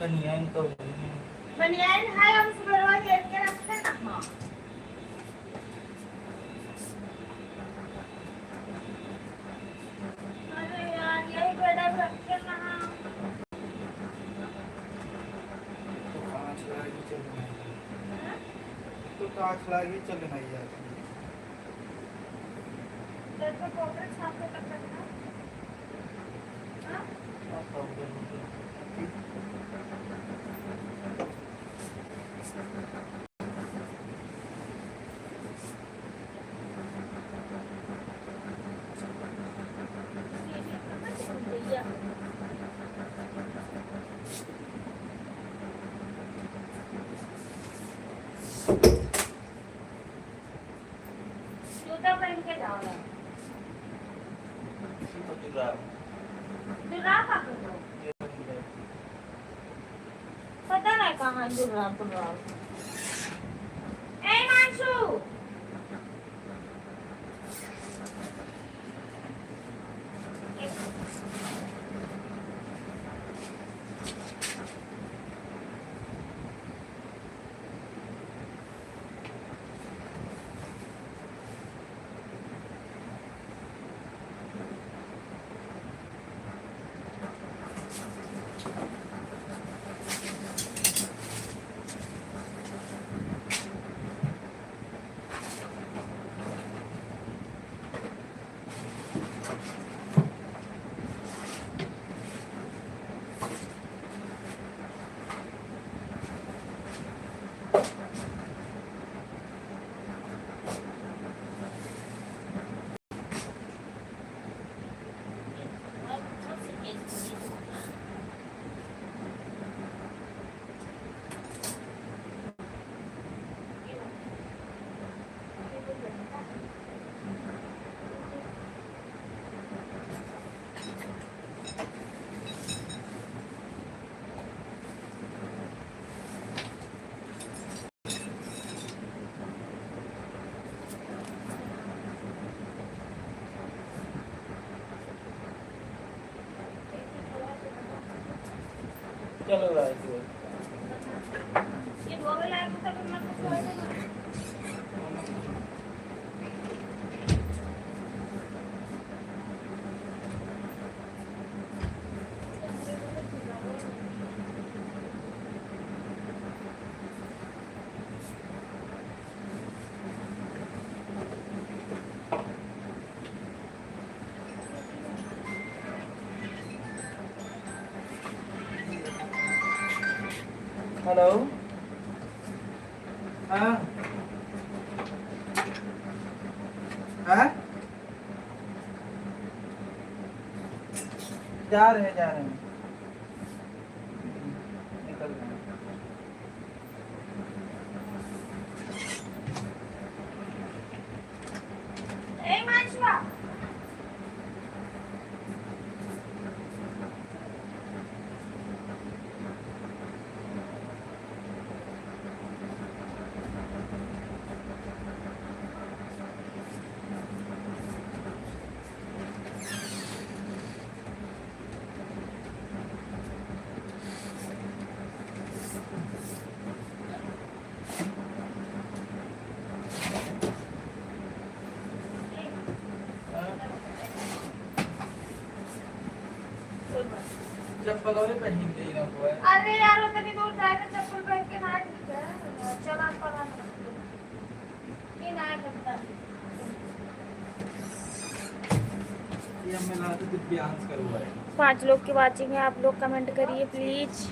बनियान तो बनियान है, हम सुबह रोज लेट के रखते हैं ना। अरे यार यही बेटा रखे ना। तो कांच लागी चलना है, तो कांच लागी चलना ही जाती है। तो पॉकेट साफ कर रखना। हां अब पाउडर भैया जूता पहन के जाओ ना। इसी को जुराब जुराब का करो। पता नहीं कहाँ जुराब ए मानसू चलो भाई ये मोबाइल आया तो फिर मैं कुछ और हेलो हाँ हाँ जा रहे हैं निकल रहे हैं। ए मानसू चप्पल और पहन के ही ना हुआ है। अरे यार उतनी दूर जाकर चप्पल पहन के ना चला पड़ा ये ना करता। ये हमें ला तो दिव्यांश करवाए। 5 लोग की वाचिंग है, आप लोग कमेंट करिए प्लीज।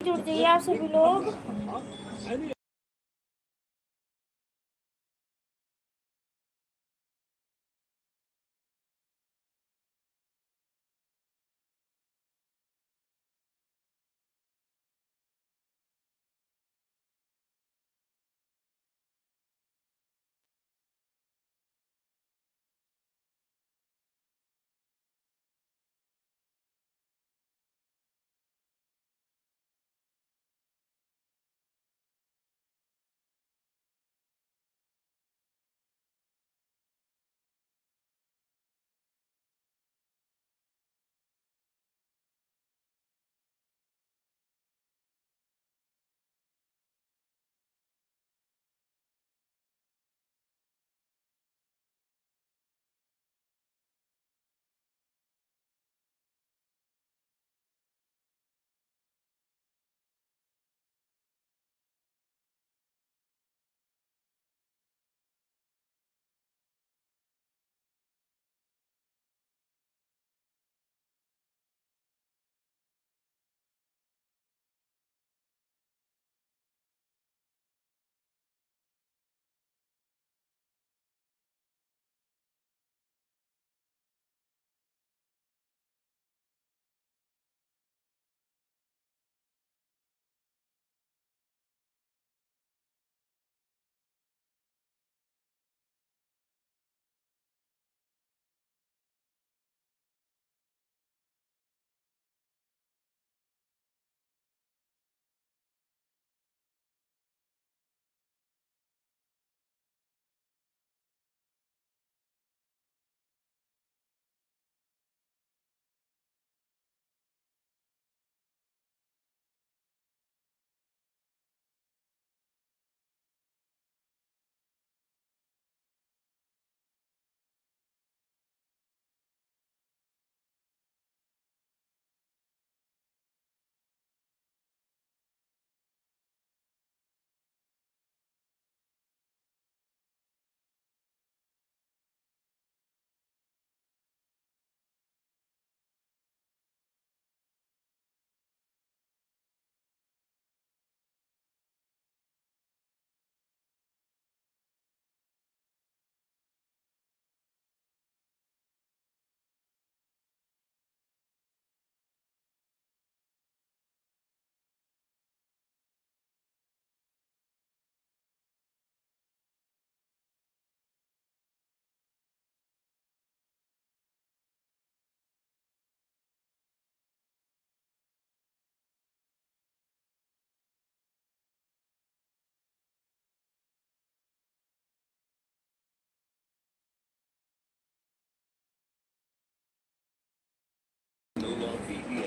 जुड़ जाइए आप सभी लोग।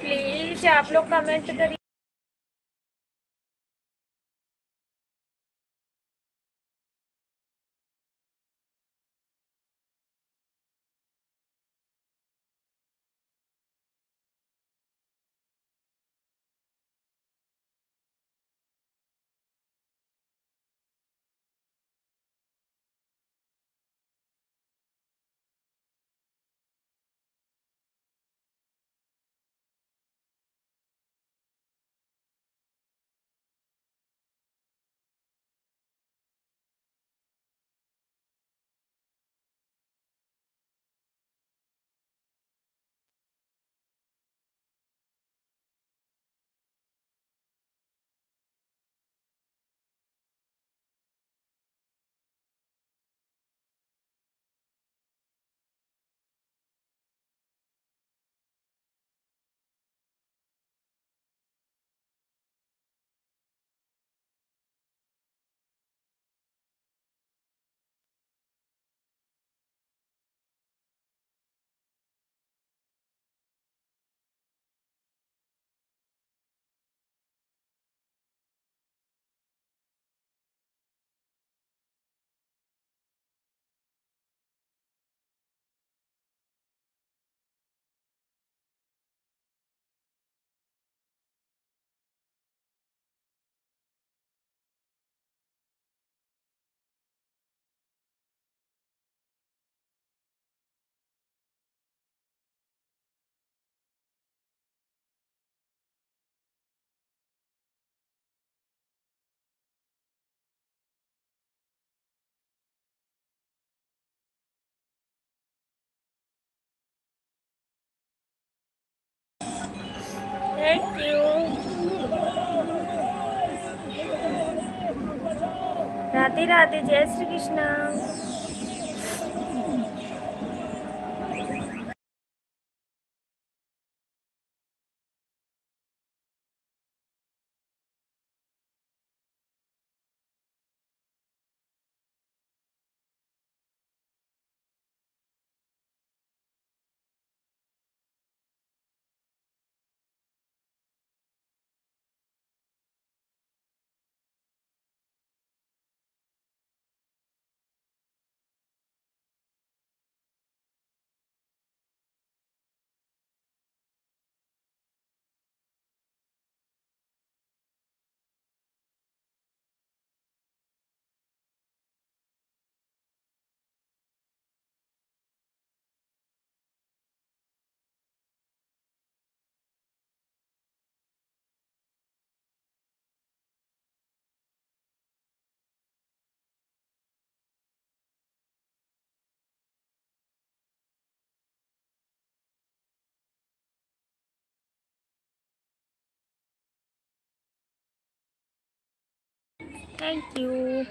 प्लीज आप लोग कमेंट करिए। Thank you. राधे राधे, जय श्री कृष्ण। Thank you.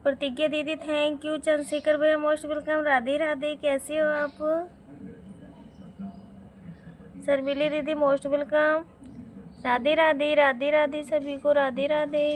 प्रतिज्ञा दीदी थैंक यू। चंद्रशेखर भैया मोस्ट वेलकम। राधे राधे, कैसे हो आप? शर्मिली दीदी मोस्ट वेलकम। राधे राधे राधे राधे सभी को, राधे राधे।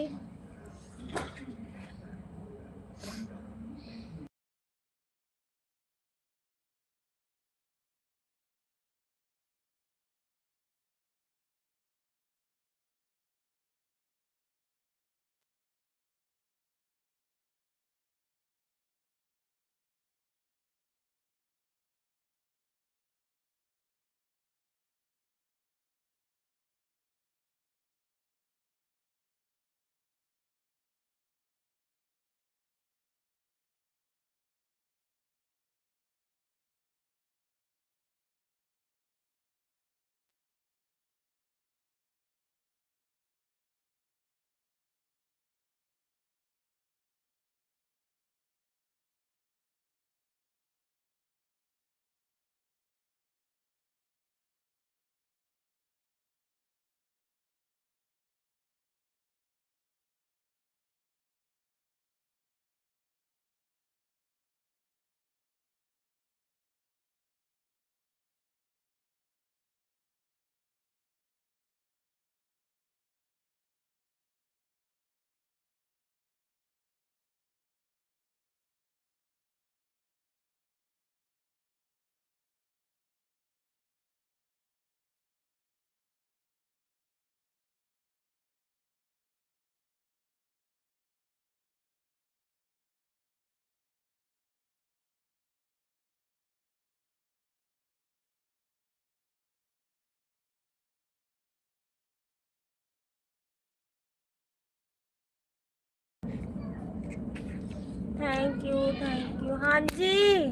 Thank you. हाँ जी,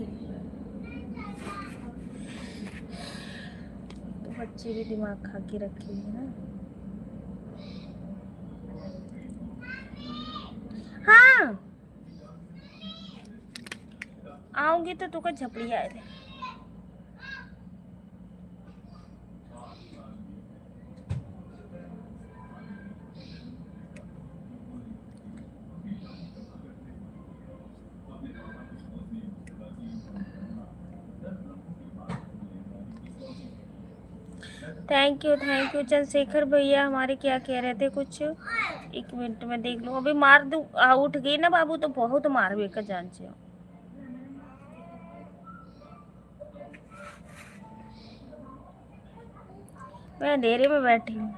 तो बच्चे भी दिमाग खा के रखेंगे ना। हाँ आऊंगी तो तुका झपड़ी आए थे। थैंक यू चंद्रशेखर भैया हमारे क्या कह रहे थे कुछ। एक मिनट में देख लूँ, अभी मार दू उठ गई ना बाबू तो बहुत मार बेकर जान से। मैं अंधेरे में बैठी हूँ।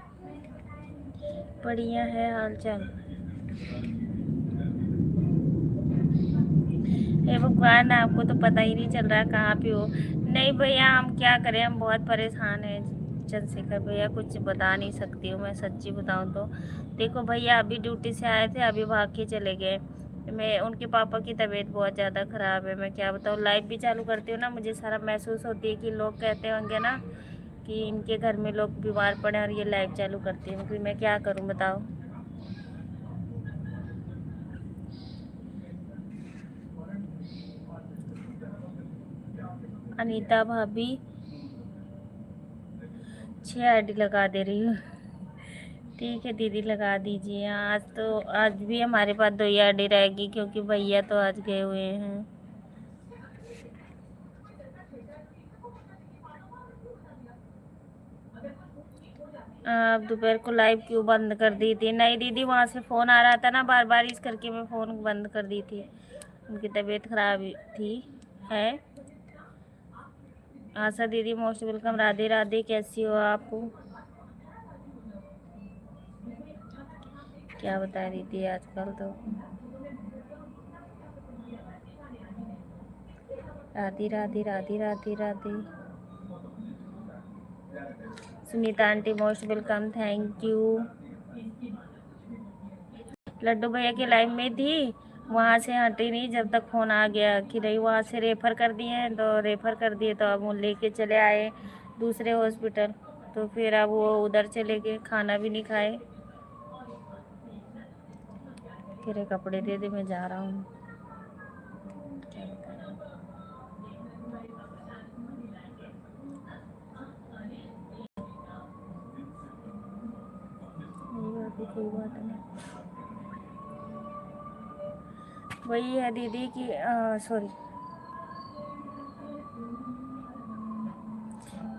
बढ़िया है हाल चाल। हे भगवान, आपको तो पता ही नहीं चल रहा कहाँ पे हो। नहीं भैया हम क्या करें, हम बहुत परेशान हैं चंद्रशेखर भैया, कुछ बता नहीं सकती हूँ मैं सच्ची बताऊँ तो। देखो भैया अभी ड्यूटी से आए थे, अभी भाग के चले गए। मैं उनके पापा की तबीयत बहुत ज़्यादा ख़राब है, मैं क्या बताऊँ। लाइव भी चालू करती हूँ ना, मुझे सारा महसूस होती है कि लोग कहते होंगे ना कि इनके घर में लोग बीमार पड़े और ये लाइव चालू करती है, फिर मैं क्या करूँ बताओ। अनीता भाभी 6 आईडी लगा दे रही हूँ। ठीक है दीदी लगा दीजिए। आज भी हमारे पास 2 ही आईडी रहेगी क्योंकि भैया तो आज गए हुए हैं। आप दोपहर को लाइव क्यों बंद कर दी थी? नहीं दीदी वहाँ से फ़ोन आ रहा था ना बार बार, इस करके मैं फ़ोन बंद कर दी थी। उनकी तबीयत खराब थी है। आशा दीदी मोस्ट वेलकम। राधे राधे, कैसी हो आप? क्या बता रही थी आजकल तो। Radhe Radhe Radhe Radhe Radhe. Sunita aunty most welcome, thank you. Laddu भैया की लाइव में थी, वहाँ से हटी नहीं जब तक फ़ोन आ गया कि नहीं वहाँ से रेफ़र कर दिए हैं, तो रेफ़र कर दिए तो अब वो लेके चले आए दूसरे हॉस्पिटल, तो फिर अब वो उधर चले गए, खाना भी नहीं खाए। तेरे कपड़े दे दे, मैं जा रहा हूँ। कोई बात नहीं। वही है दीदी कि सॉरी,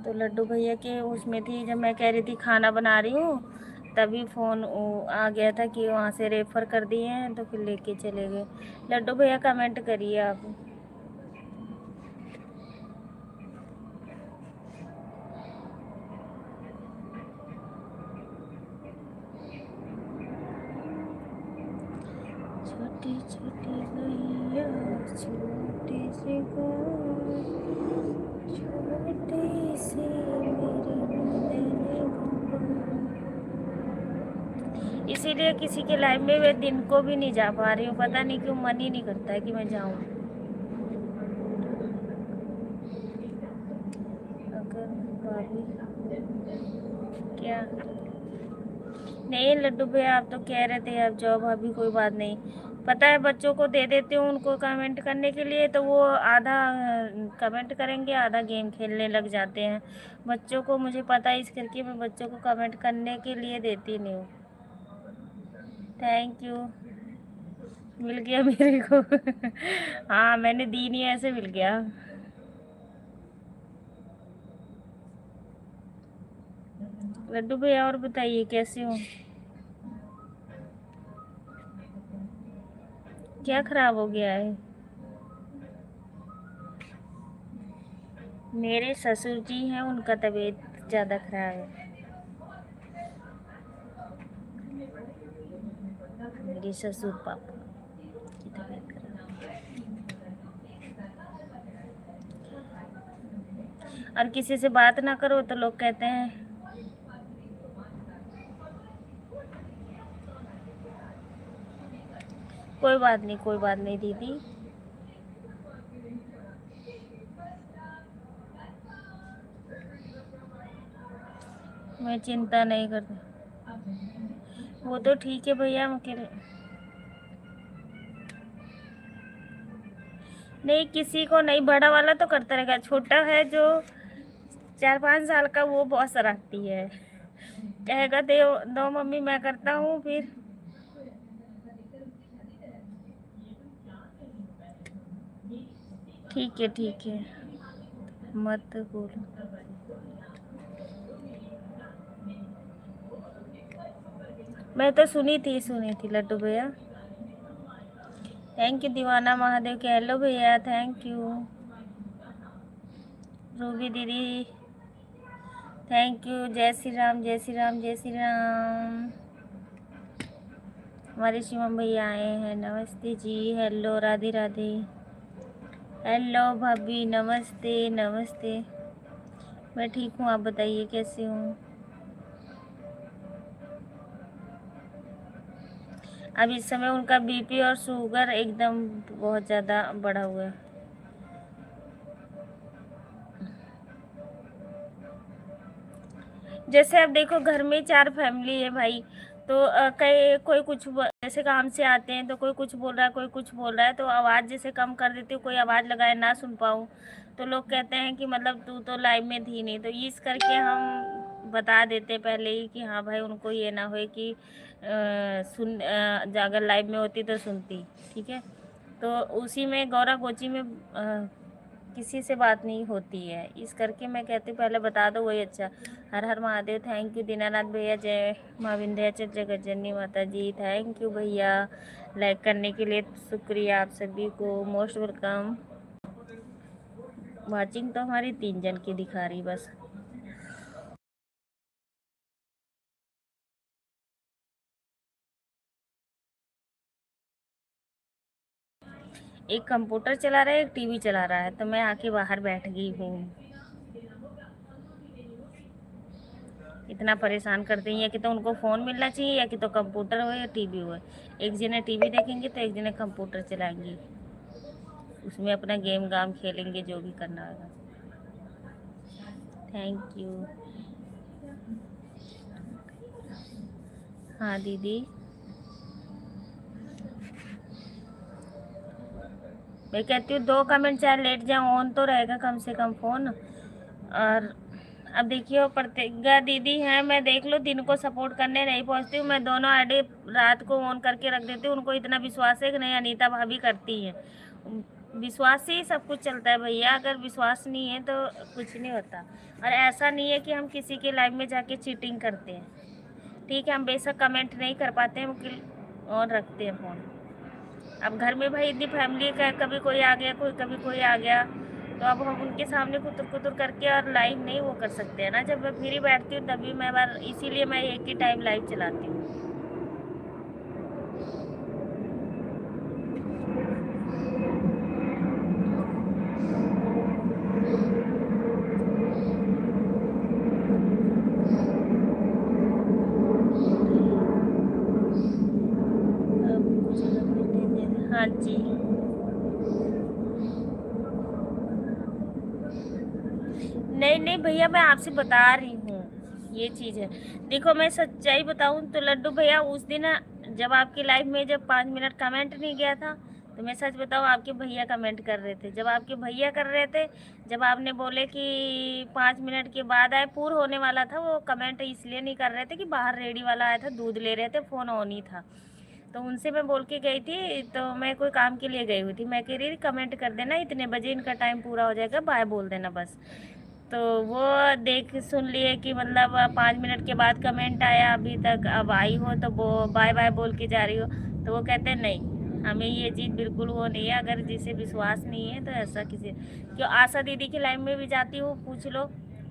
तो लड्डू भैया के उसमें थी, जब मैं कह रही थी खाना बना रही हूँ तभी फ़ोन आ गया था कि वहाँ से रेफ़र कर दिए हैं, तो फिर लेके चले गए। लड्डू भैया कमेंट करिए आप। छोटी छोटी गैया छोटी सी गाय, छोटी सी मेरी नैनी। इसीलिए किसी के लाइफ में मैं दिन को भी नहीं जा पा रही हूँ, पता नहीं क्यों, मन ही नहीं करता है कि मैं जाऊँ। अगर भाभी क्या नहीं, लड्डू भैया आप तो कह रहे थे आप जाओ भाभी, कोई बात नहीं। पता है बच्चों को दे देती हूँ उनको कमेंट करने के लिए, तो वो आधा कमेंट करेंगे, आधा गेम खेलने लग जाते हैं। बच्चों को मुझे पता है, इस करके मैं बच्चों को कमेंट करने के लिए देती नहीं हूँ। थैंक यू, मिल गया मेरे को। हाँ मैंने दी नहीं, ऐसे मिल गया। लड्डू भैया और बताइए कैसे हो, क्या खराब हो गया है? मेरे ससुर जी हैं, उनका तबीयत ज़्यादा खराब है। मेरे ससुर पापा की तबीयत खराब है। और किसी से बात ना करो तो लोग कहते हैं, कोई बात नहीं, कोई बात नहीं दीदी। मैं चिंता नहीं करती, वो तो ठीक है भैया, हम अकेले नहीं, किसी को नहीं, बड़ा वाला तो करता रहेगा, छोटा है जो 4-5 साल का वो बहुत शरारती है, कहेगा दे दो मम्मी मैं करता हूँ, फिर ठीक है मत बोलो। मैं तो सुनी थी लड्डू भैया। थैंक यू दीवाना महादेव के, हेलो भैया, थैंक यू। रूबी दीदी थैंक यू, जय श्री राम जय श्री राम जय श्री राम। हमारे शिवम भैया आए हैं, नमस्ते जी, हेलो, राधे राधे, हेलो भाभी, नमस्ते नमस्ते। मैं ठीक हूँ, आप बताइए कैसे हूँ? अब इस समय उनका बीपी और शुगर एकदम बहुत ज़्यादा बढ़ा हुआ है। जैसे अब देखो घर में 4 फैमिली है भाई, तो कई कोई कुछ जैसे काम से आते हैं तो कोई कुछ बोल रहा है, कोई कुछ बोल रहा है, तो आवाज़ जैसे कम कर देती हूँ, कोई आवाज़ लगाए ना सुन पाऊँ, तो लोग कहते हैं कि मतलब तू तो लाइव में थी नहीं, तो इस करके हम बता देते पहले ही कि हाँ भाई, उनको ये ना हो कि अगर लाइव में होती तो सुनती, ठीक है। तो उसी में गौरा कोची में किसी से बात नहीं होती है, इस करके मैं कहती हूँ पहले बता दो, वही अच्छा। हर हर महादेव, थैंक यू दीनानाथ भैया, जय माँ विंध्याचल जगत जननी माता जी, थैंक यू भैया, लाइक करने के लिए शुक्रिया आप सभी को, मोस्ट वेलकम। वाचिंग तो हमारी 3 जन की दिखा रही बस। एक कंप्यूटर चला रहा है, एक टीवी चला रहा है, तो मैं आके बाहर बैठ गई हूँ। इतना परेशान करते हैं, या कि तो उनको फ़ोन मिलना चाहिए, या कि तो कंप्यूटर हो या टीवी हो। एक जने टीवी देखेंगे तो एक जने कंप्यूटर चलाएंगे, उसमें अपना गेम गाम खेलेंगे, जो भी करना होगा। Thank you. हाँ दीदी, मैं कहती हूँ 2 कमेंट चाहे लेट जाओ, ऑन तो रहेगा कम से कम फ़ोन। और अब देखिए वो प्रतिज्ञा दीदी हैं, मैं देख लो दिन को सपोर्ट करने नहीं पहुंचती हूँ, मैं दोनों आईडी रात को ऑन करके रख देती हूँ। उनको इतना विश्वास है कि नहीं अनीता भाभी करती हैं। विश्वास से ही सब कुछ चलता है भैया, अगर विश्वास नहीं है तो कुछ नहीं होता। और ऐसा नहीं है कि हम किसी के लाइव में जाके चीटिंग करते हैं, ठीक है। हम बेशक कमेंट नहीं कर पाते हैं, हम ऑन रखते हैं फ़ोन। अब घर में भाई इतनी फैमिली का, कभी कोई आ गया, कभी कोई आ गया, तो अब हम उनके सामने कुतुर कुतुर करके और लाइव नहीं वो कर सकते हैं ना। जब मैं फ्री बैठती हूँ तभी मैं बार, इसीलिए मैं एक ही टाइम लाइव चलाती हूँ। हाँ जी, नहीं नहीं भैया, मैं आपसे बता रही हूँ ये चीज़ है। देखो मैं सच्चाई बताऊँ तो लड्डू भैया, उस दिन जब आपकी लाइव में जब 5 मिनट कमेंट नहीं गया था, तो मैं सच बताऊँ आपके भैया कमेंट कर रहे थे। जब आपके भैया कर रहे थे, जब आपने बोले कि 5 मिनट के बाद आए, पूर्ण होने वाला था, वो कमेंट इसलिए नहीं कर रहे थे कि बाहर रेडी वाला आया था, दूध ले रहे थे, फ़ोन ऑन ही था। तो उनसे मैं बोल के गई थी, तो मैं कोई काम के लिए गई हुई थी, मैं कह रही थी कमेंट कर देना, इतने बजे इनका टाइम पूरा हो जाएगा, बाय बोल देना बस। तो वो देख सुन लिए कि मतलब 5 मिनट के बाद कमेंट आया, अभी तक अब आई हो तो वो बाय बाय बोल के जा रही हो। तो वो कहते हैं नहीं, हमें ये चीज़ बिल्कुल वो नहीं है, अगर जिसे विश्वास नहीं है तो ऐसा किसी, क्यों आशा दीदी की लाइव में भी जाती हूँ, पूछ लो,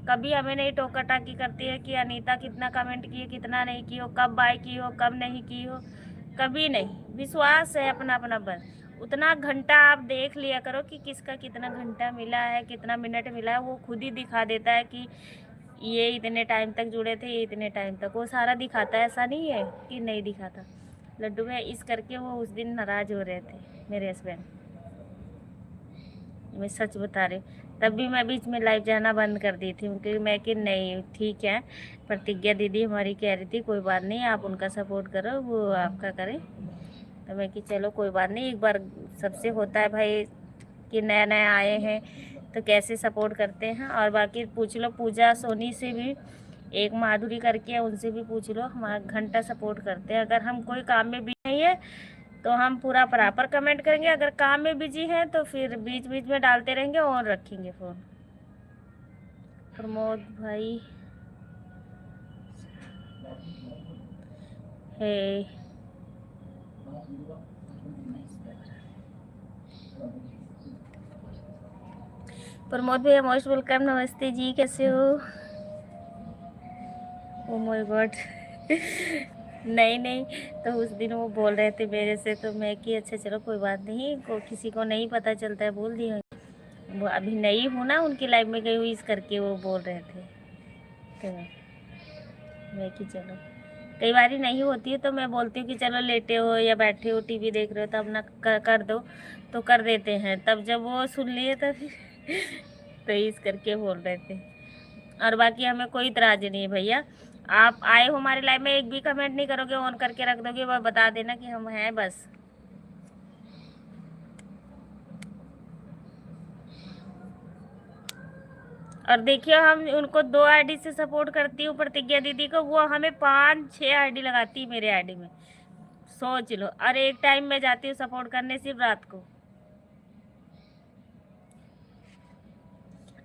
कभी हमें नहीं टोका टाकी करती है कि अनीता कितना कमेंट की है, कितना नहीं की हो, कब बाय की हो, कब नहीं की हो, कभी नहीं। विश्वास है अपना अपना बस। उतना घंटा आप देख लिया करो कि किसका कितना घंटा मिला है, कितना मिनट मिला है, वो खुद ही दिखा देता है कि ये इतने टाइम तक जुड़े थे, ये इतने टाइम तक, वो सारा दिखाता है, ऐसा नहीं है कि नहीं दिखाता। लड्डू में इस करके वो उस दिन नाराज़ हो रहे थे मेरे हस्बैंड, मैं सच बता रही हूँ। तब भी मैं बीच में लाइव जाना बंद कर दी थी, क्योंकि मैं कि नहीं ठीक है, प्रतिज्ञा दीदी हमारी कह रही थी कोई बात नहीं, आप उनका सपोर्ट करो, वो आपका करें। तो मैं कि चलो कोई बात नहीं, एक बार सबसे होता है भाई कि नया नया आए हैं तो कैसे सपोर्ट करते हैं। और बाकी पूछ लो पूजा सोनी से भी, एक माधुरी करके है, उनसे भी पूछ लो, हमारा घंटा सपोर्ट करते हैं। अगर हम कोई काम में बिजी नहीं है तो हम पूरा प्रॉपर कमेंट करेंगे, अगर काम में बिजी हैं तो फिर बीच बीच में डालते रहेंगे और रखेंगे फ़ोन। प्रमोद भाई है, प्रमोद भैया मोस्ट वेलकम, नमस्ते जी, कैसे हो? ओ माय गॉड नहीं नहीं, तो उस दिन वो बोल रहे थे मेरे से, तो मैं कि अच्छा चलो कोई बात नहीं, किसी को नहीं पता चलता है, बोल दिया। वो अभी नई हूँ ना उनकी लाइफ में गई हुई, इस करके वो बोल रहे थे। तो मैं कि चलो, कई बार ही नहीं होती है तो मैं बोलती हूँ कि चलो लेटे हो या बैठे हो टीवी देख रहे हो तो अपना कर दो, तो कर देते हैं। तब जब वो सुन लिए तो फिर तो इस करके बोल रहे थे। और बाकी हमें कोई इतराज नहीं है भैया, आप आए हो हमारे लाइफ में, एक भी कमेंट नहीं करोगे, ऑन करके रख दोगे, वह बता देना कि हम हैं बस। और देखिए हम उनको 2 आईडी से सपोर्ट करती हूँ, प्रतिज्ञा दीदी को, वो हमें 5-6 आईडी लगाती है मेरे आईडी में, सोच लो। और एक टाइम में जाती हूँ सपोर्ट करने सिर्फ रात को,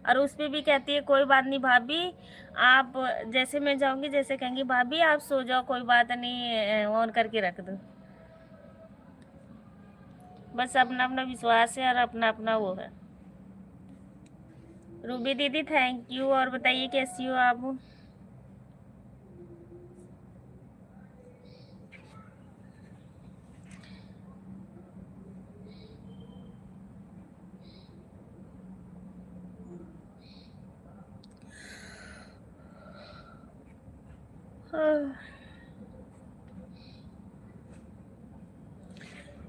और उस पर भी कहती है कोई बात नहीं भाभी, आप जैसे मैं जाऊंगी, जैसे कहेंगी भाभी आप सो जाओ, कोई बात नहीं, ऑन करके रख दो। बस अपना अपना विश्वास है और अपना अपना वो है। रूबी दीदी थैंक यू, और बताइए कैसी हो आप?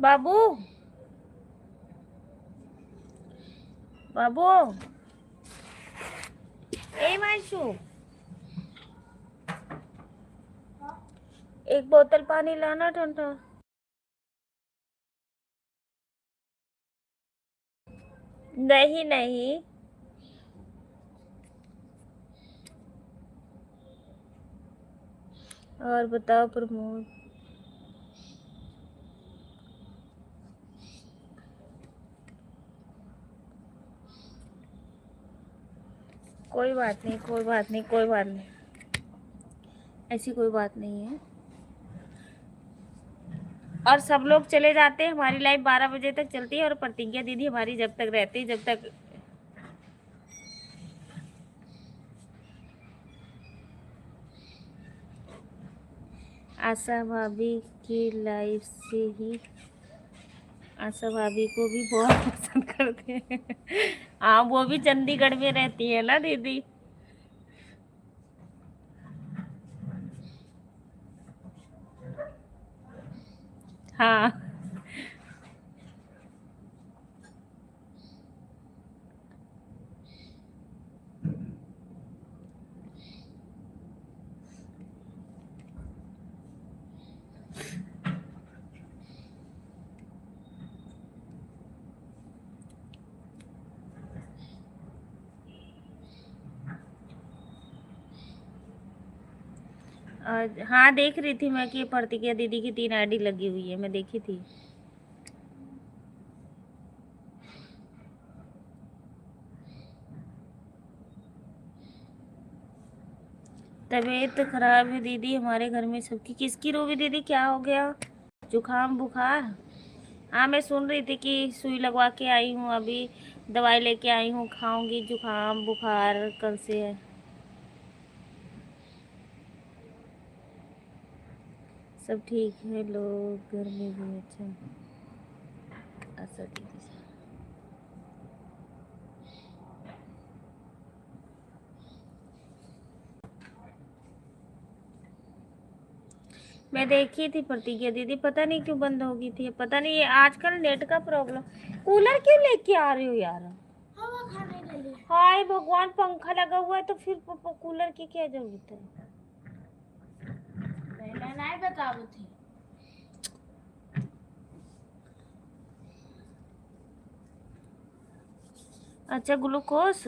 बाबू बाबू, ए मानसू, एक बोतल पानी लाना ठंडा। नहीं नहीं, और बताओ प्रमोद। कोई बात नहीं, कोई बात नहीं, कोई बात नहीं, ऐसी कोई बात नहीं है। और सब लोग चले जाते हैं, हमारी लाइफ 12 बजे तक चलती है और प्रतिज्ञा दीदी हमारी जब तक रहती है, जब तक। आशा भाभी की लाइफ से ही आशा भाभी को भी बहुत पसंद करते हैं। हाँ, वो भी चंडीगढ़ में रहती है ना दीदी। हाँ। हाँ, देख रही थी मैं कि प्रतिज्ञा दीदी की 3 आईडी लगी हुई है, मैं देखी थी। तबीयत खराब है दीदी हमारे घर में सबकी। किसकी रूबी दीदी, क्या हो गया? जुकाम बुखार? हाँ, मैं सुन रही थी कि सुई लगवा के आई हूँ, अभी दवाई लेके आई हूँ, खाऊंगी। जुकाम बुखार कल से है। सब ठीक है, लोग घर में भी अच्छा। अच्छा दीदी से मैं देखी थी प्रतिज्ञा दीदी, पता नहीं क्यों बंद हो गई थी, पता नहीं ये आजकल नेट का प्रॉब्लम। कूलर क्यों लेके आ रही हो यार? हवा खाने के लिए। हाय भगवान, पंखा लगा हुआ है तो फिर कूलर की क्या जरूरत है? पहले नहीं बताओ थी। अच्छा, ग्लूकोज।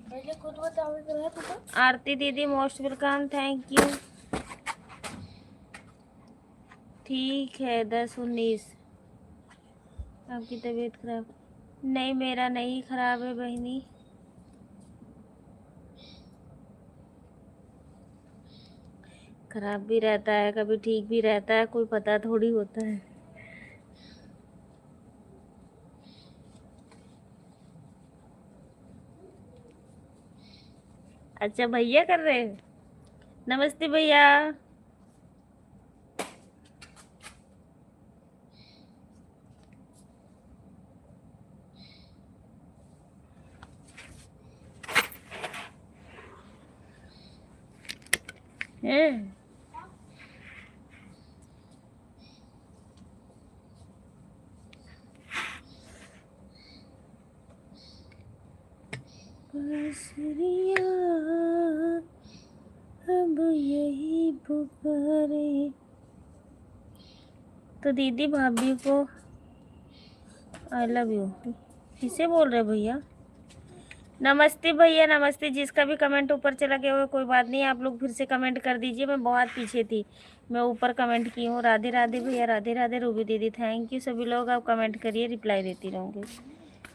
पहले खुद बताओ तो। आरती दीदी मोस्ट वेलकम, थैंक यू। ठीक है, 10-19। आपकी तबीयत खराब? नहीं, मेरा नहीं खराब है बहनी। खराब भी रहता है, कभी ठीक भी रहता है, कोई पता थोड़ी होता है। अच्छा, भैया कर रहे हैं। नमस्ते भैया। हैं? बांसुरियाँ अब यही पुकारे। तो दीदी भाभी को आई लव यू किसे बोल रहे भैया? नमस्ते भैया, नमस्ते। जिसका भी कमेंट ऊपर चला गया हो कोई बात नहीं, आप लोग फिर से कमेंट कर दीजिए, मैं बहुत पीछे थी, मैं ऊपर कमेंट की हूँ। राधे राधे भैया, राधे राधे। रूबी दीदी थैंक यू। सभी लोग आप कमेंट करिए, रिप्लाई देती रहूँगी।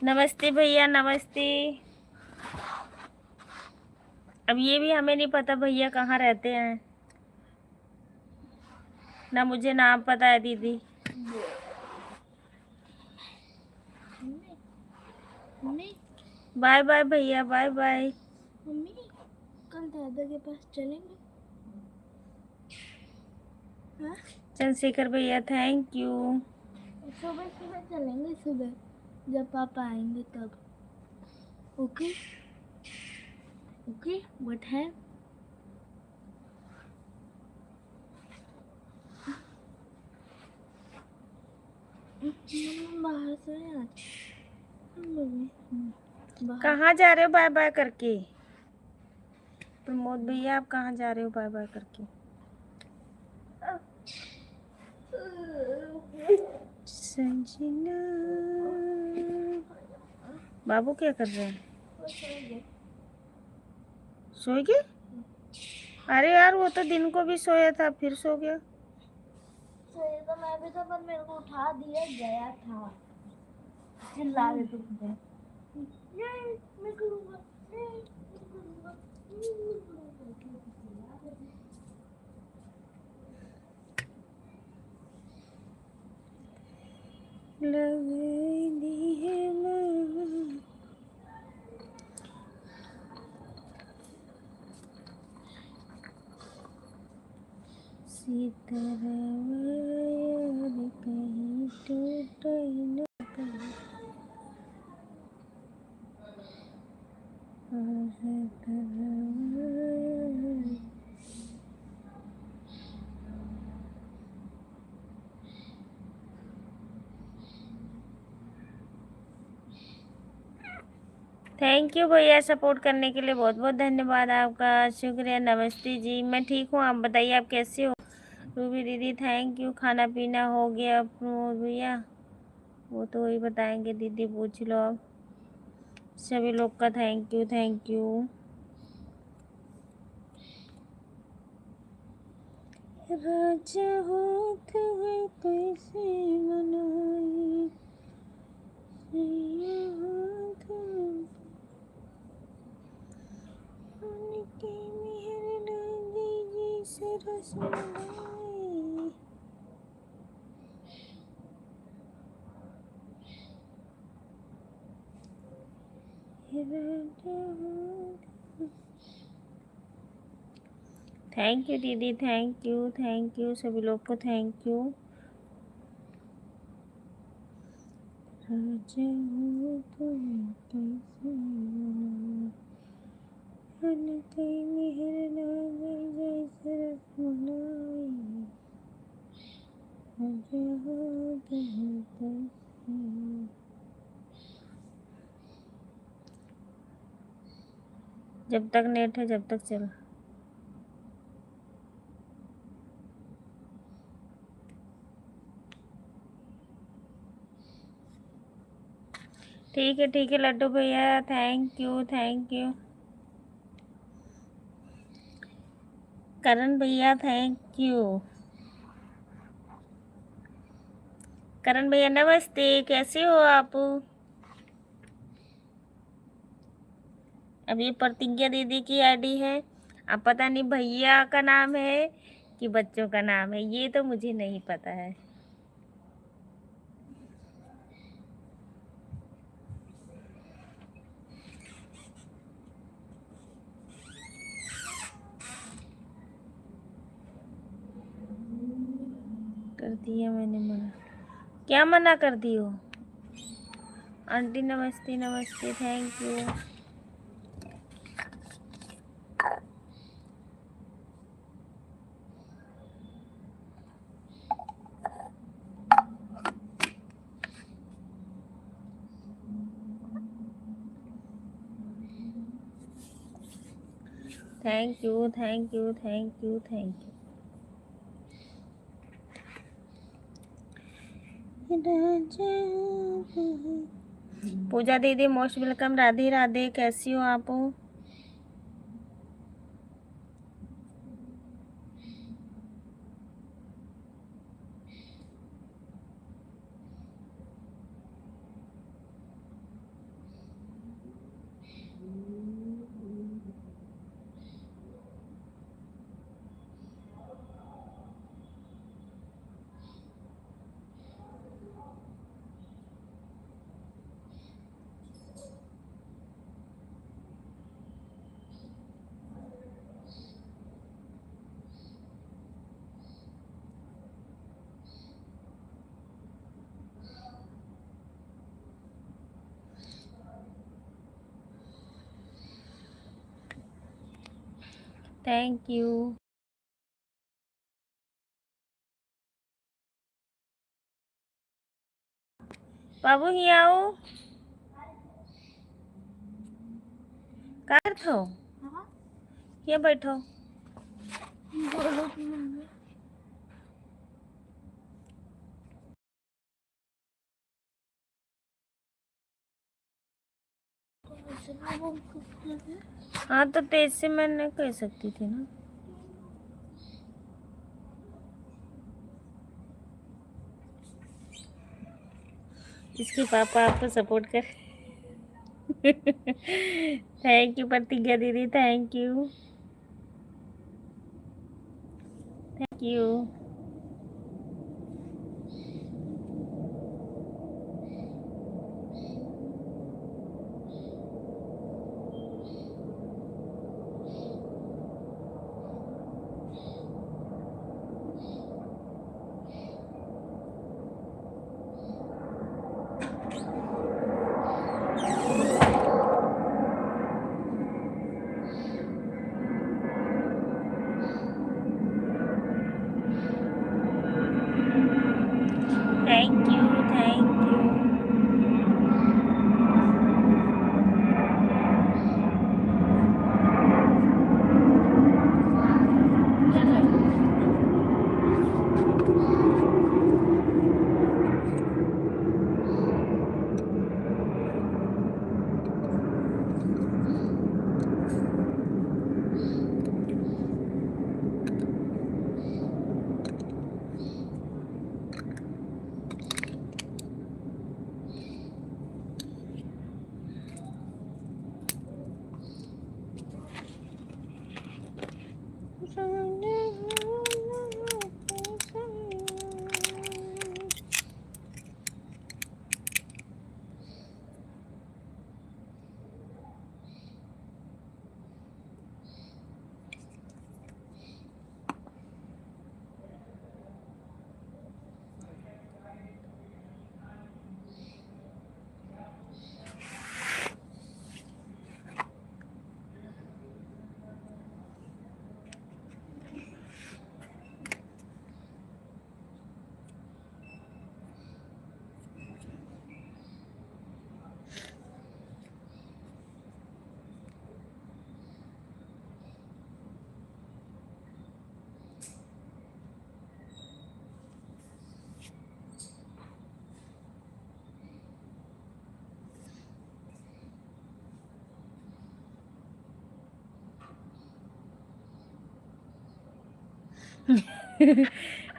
नमस्ते भैया, नमस्ते। अब ये भी हमें नहीं पता भैया कहाँ रहते हैं, ना मुझे नाम पता है दीदी। मम्मी, बाय बाय भैया, बाय बाय। मम्मी कल दादा के पास चलेंगे? हाँ, चंद्रशेखर भैया थैंक यू। सुबह सुबह चलेंगे, सुबह जब पापा आएंगे तब। ओके ओके, व्हाट है? बाहर से आज कहाँ जा रहे हो बाय बाय करके? प्रमोद भैया आप कहाँ जा रहे हो बाय बाय करके? संजना बाबू क्या कर रहे हैं? सो गए? अरे यार वो तो दिन को भी सोया था फिर सो गया। सोया तो मैं भी था, पर मेरे को उठा दिया गया था। चिल्ला रहे थे मुझे, नहीं मैं करूँगा, नहीं मैं करूँगा, नहीं मैं करूँगा। लगे दी है माँ। सीताराम यार कहीं टूट न कहीं। सीताराम यार। थैंक यू भैया, सपोर्ट करने के लिए बहुत बहुत धन्यवाद आपका, शुक्रिया। नमस्ते जी, मैं ठीक हूँ, आप बताइए आप कैसे हो। रूबी दीदी थैंक यू। खाना पीना हो गया भैया? वो तो वही बताएंगे दीदी, पूछ लो आप। सभी लोग का थैंक यू थैंक यू। राजा होत है कैसे मनाई, सैया हाथ उनकी मेहर लागे जैसे रसमलाई। थैंक यू दीदी, थैंक यू सभी लोग को थैंक यू। राजा हो तुम कैसे मनाई, उनकी मेहर लागे जैसे रसमलाई। राजा हो तुम कैसे। जब तक नेट है जब तक चल। ठीक है लड्डू भैया, थैंक यू थैंक यू। करण भैया थैंक यू। करण भैया नमस्ते, कैसे हो आप? अब ये प्रतिज्ञा दीदी की आईडी है। अब पता नहीं भैया का नाम है कि बच्चों का नाम है, ये तो मुझे नहीं पता है। कर दिया मैंने मना। क्या मना कर दी हो? आंटी नमस्ते नमस्ते, thank you. Thank you thank you thank you thank you. Puja दीदी मोस्ट वेलकम। राधे राधे, कैसी हो आप? Thank you. बाबू ही आओ, कहाँ थो? हाँ ये बैठो। बोलो कि मम्मी हाँ तो तेज से मैं नहीं कह सकती थी ना। इसके पापा आपको सपोर्ट कर थैंक यू प्रतिज्ञा दीदी, thank you, thank you. Thank you, thank you.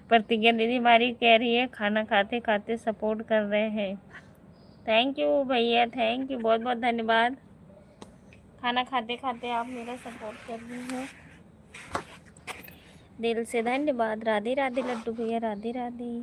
Pratigya दीदी हमारी कह रही है खाना खाते खाते सपोर्ट कर रहे हैं। थैंक यू भैया, थैंक यू, बहुत बहुत धन्यवाद। खाना खाते खाते आप मेरा सपोर्ट कर रही हैं, दिल से धन्यवाद। राधे राधे लड्डू भैया, राधे राधे।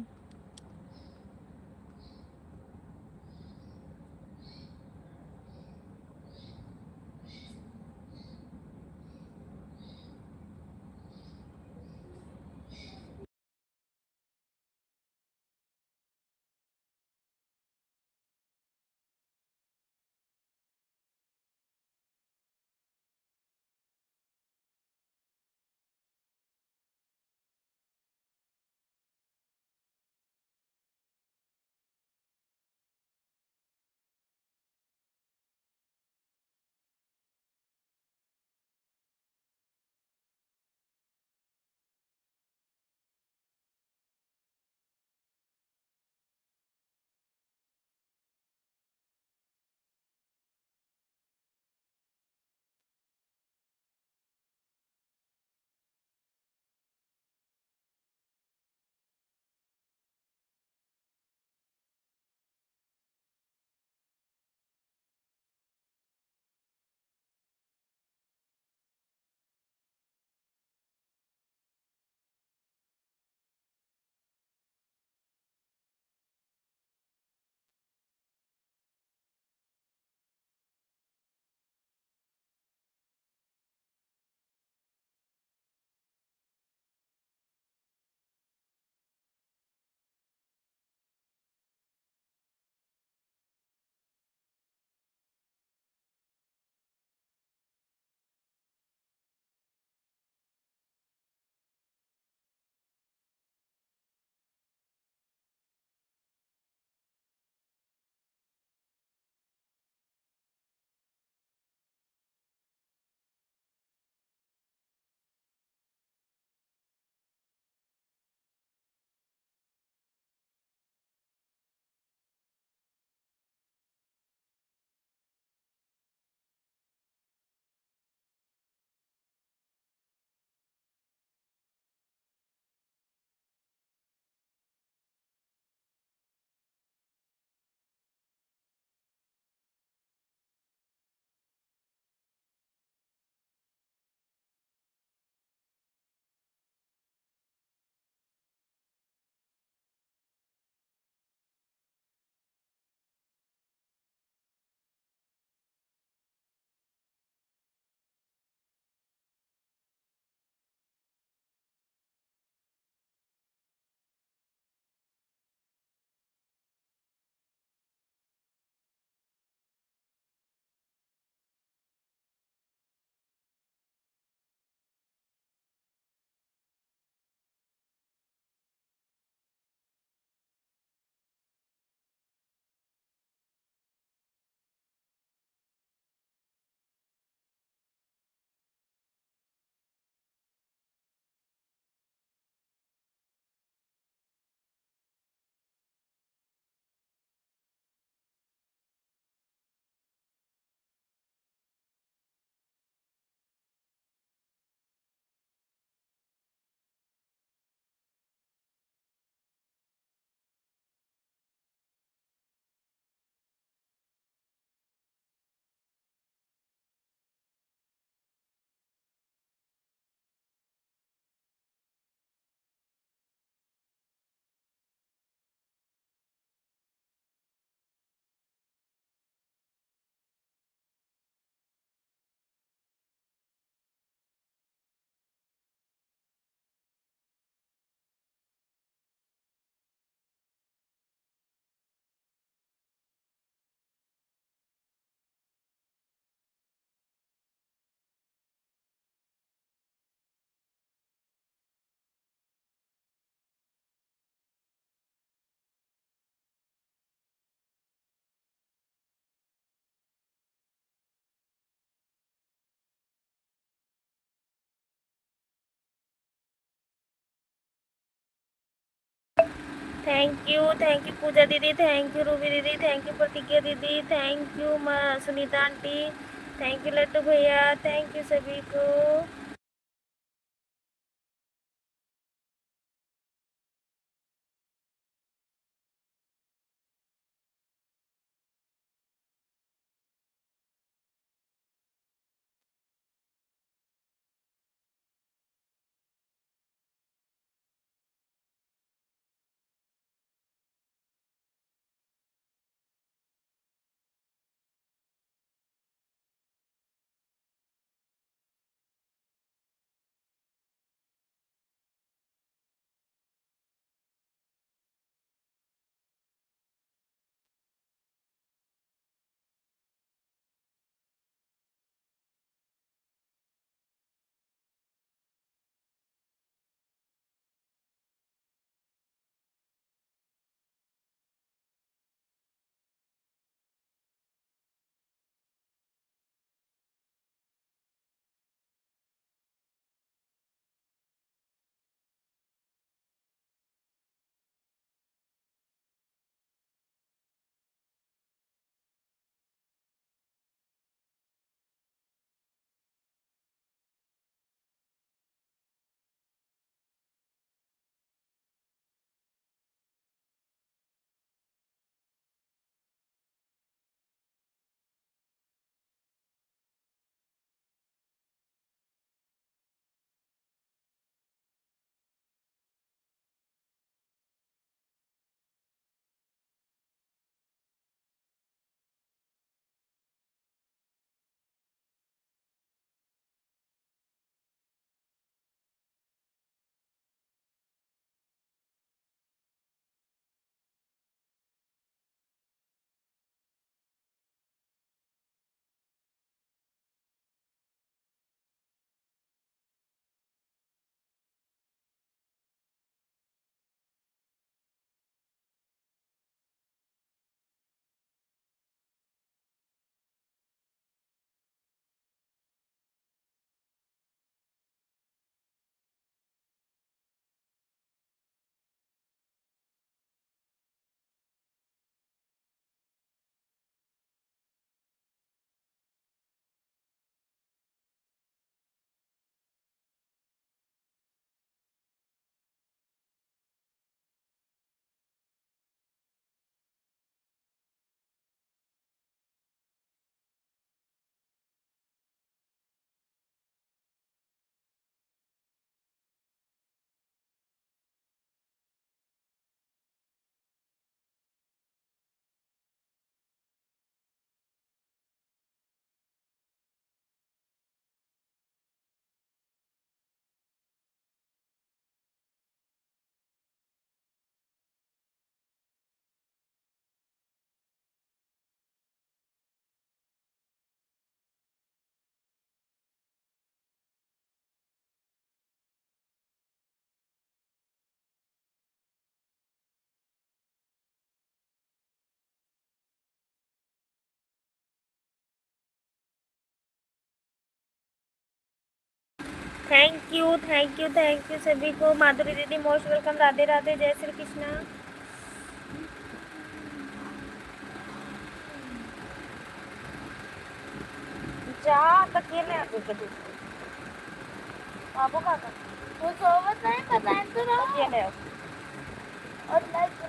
थैंक यू पूजा दीदी, थैंक यू रूबी दीदी, थैंक यू प्रतिज्ञा दीदी, thank you Sunita aunty, thank you लट्टू भैया, थैंक यू सभी को। Thank you thank you thank you सभी को। माधुरी दीदी मोस्ट वेलकम, राधे राधे, जय श्री कृष्णा। जा तकिए आगे के दूसरे बाबू का वो सोवत नहीं पता है तो रहो। तकिए और लाइक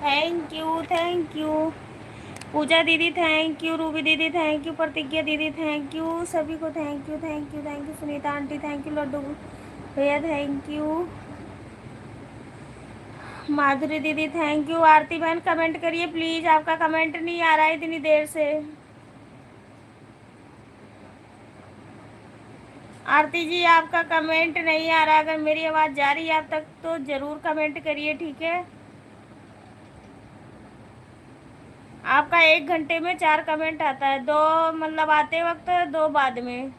थैंक यू पूजा दीदी, थैंक यू रूबी दीदी, थैंक यू प्रतिज्ञा दीदी, थैंक यू सभी को, thank you thank you thank you Sunita aunty, thank you Laddu भैया, थैंक यू माधुरी दीदी, थैंक यू आरती बहन। कमेंट करिए प्लीज, आपका कमेंट नहीं आ रहा है इतनी देर से। आरती जी आपका कमेंट नहीं आ रहा, अगर मेरी आवाज़ जा रही है आप तक तो ज़रूर कमेंट करिए, ठीक है। आपका 1 घंटे में 4 कमेंट आता है, 2 मतलब आते वक्त, 2 बाद में।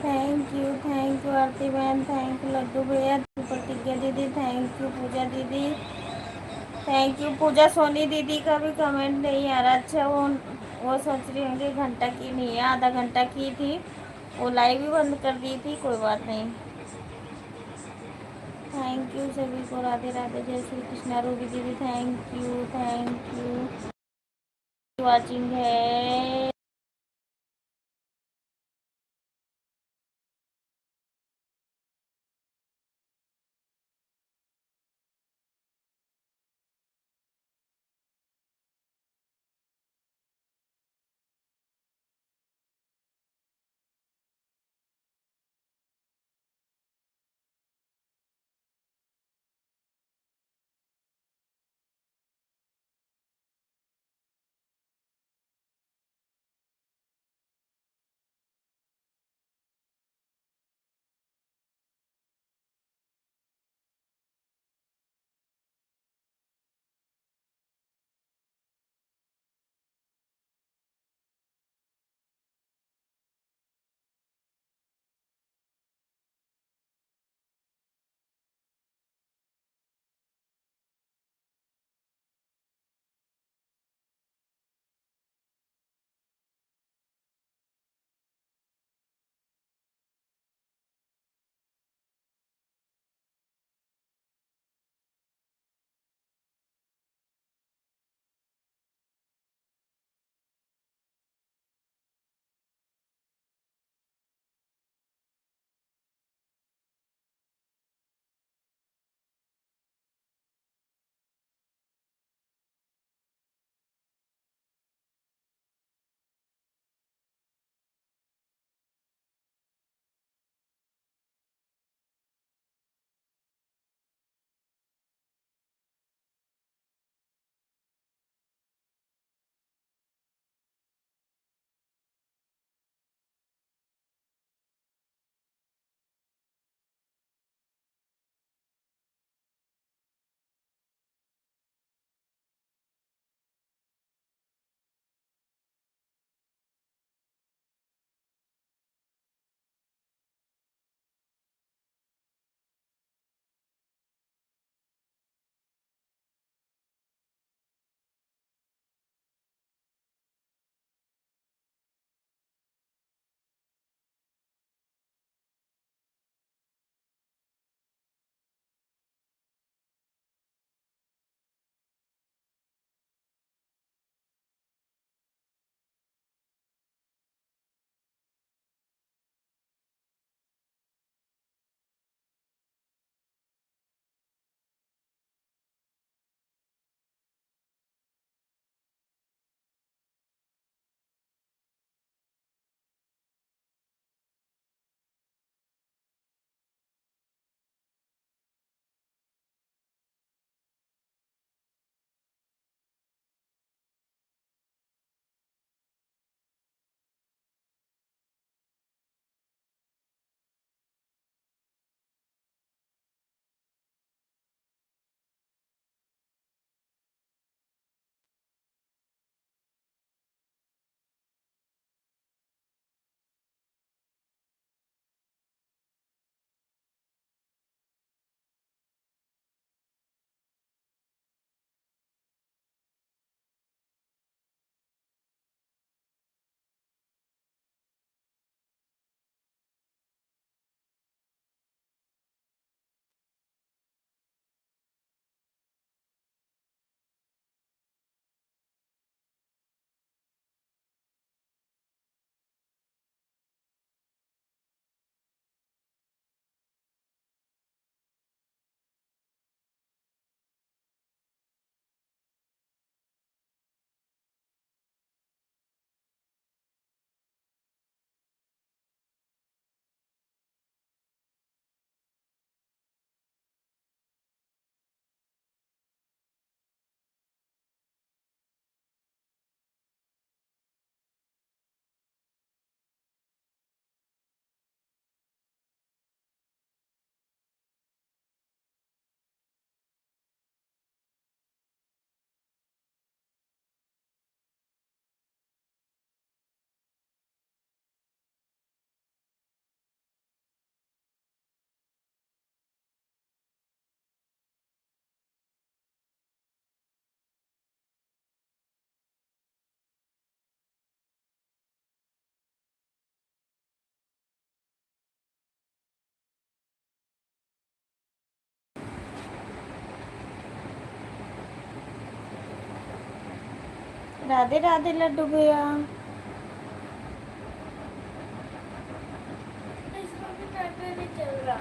थैंक यू आरती बहन, थैंक यू लड्डू भैया, प्रतिज्ञा दीदी, थैंक यू पूजा दीदी, थैंक यू पूजा। सोनी दीदी का भी कमेंट नहीं आ रहा। अच्छा वो सोच रही होंगी घंटा की नहीं है, आधा घंटा की थी, वो लाइव ही बंद कर दी थी। कोई बात नहीं। थैंक यू सभी को, राधे राधे, जय श्री कृष्णा। रूबी दीदी थैंक यू वाचिंग है। राधे राधे लड्डू भैया। इसमें भी नेट नहीं चल रहा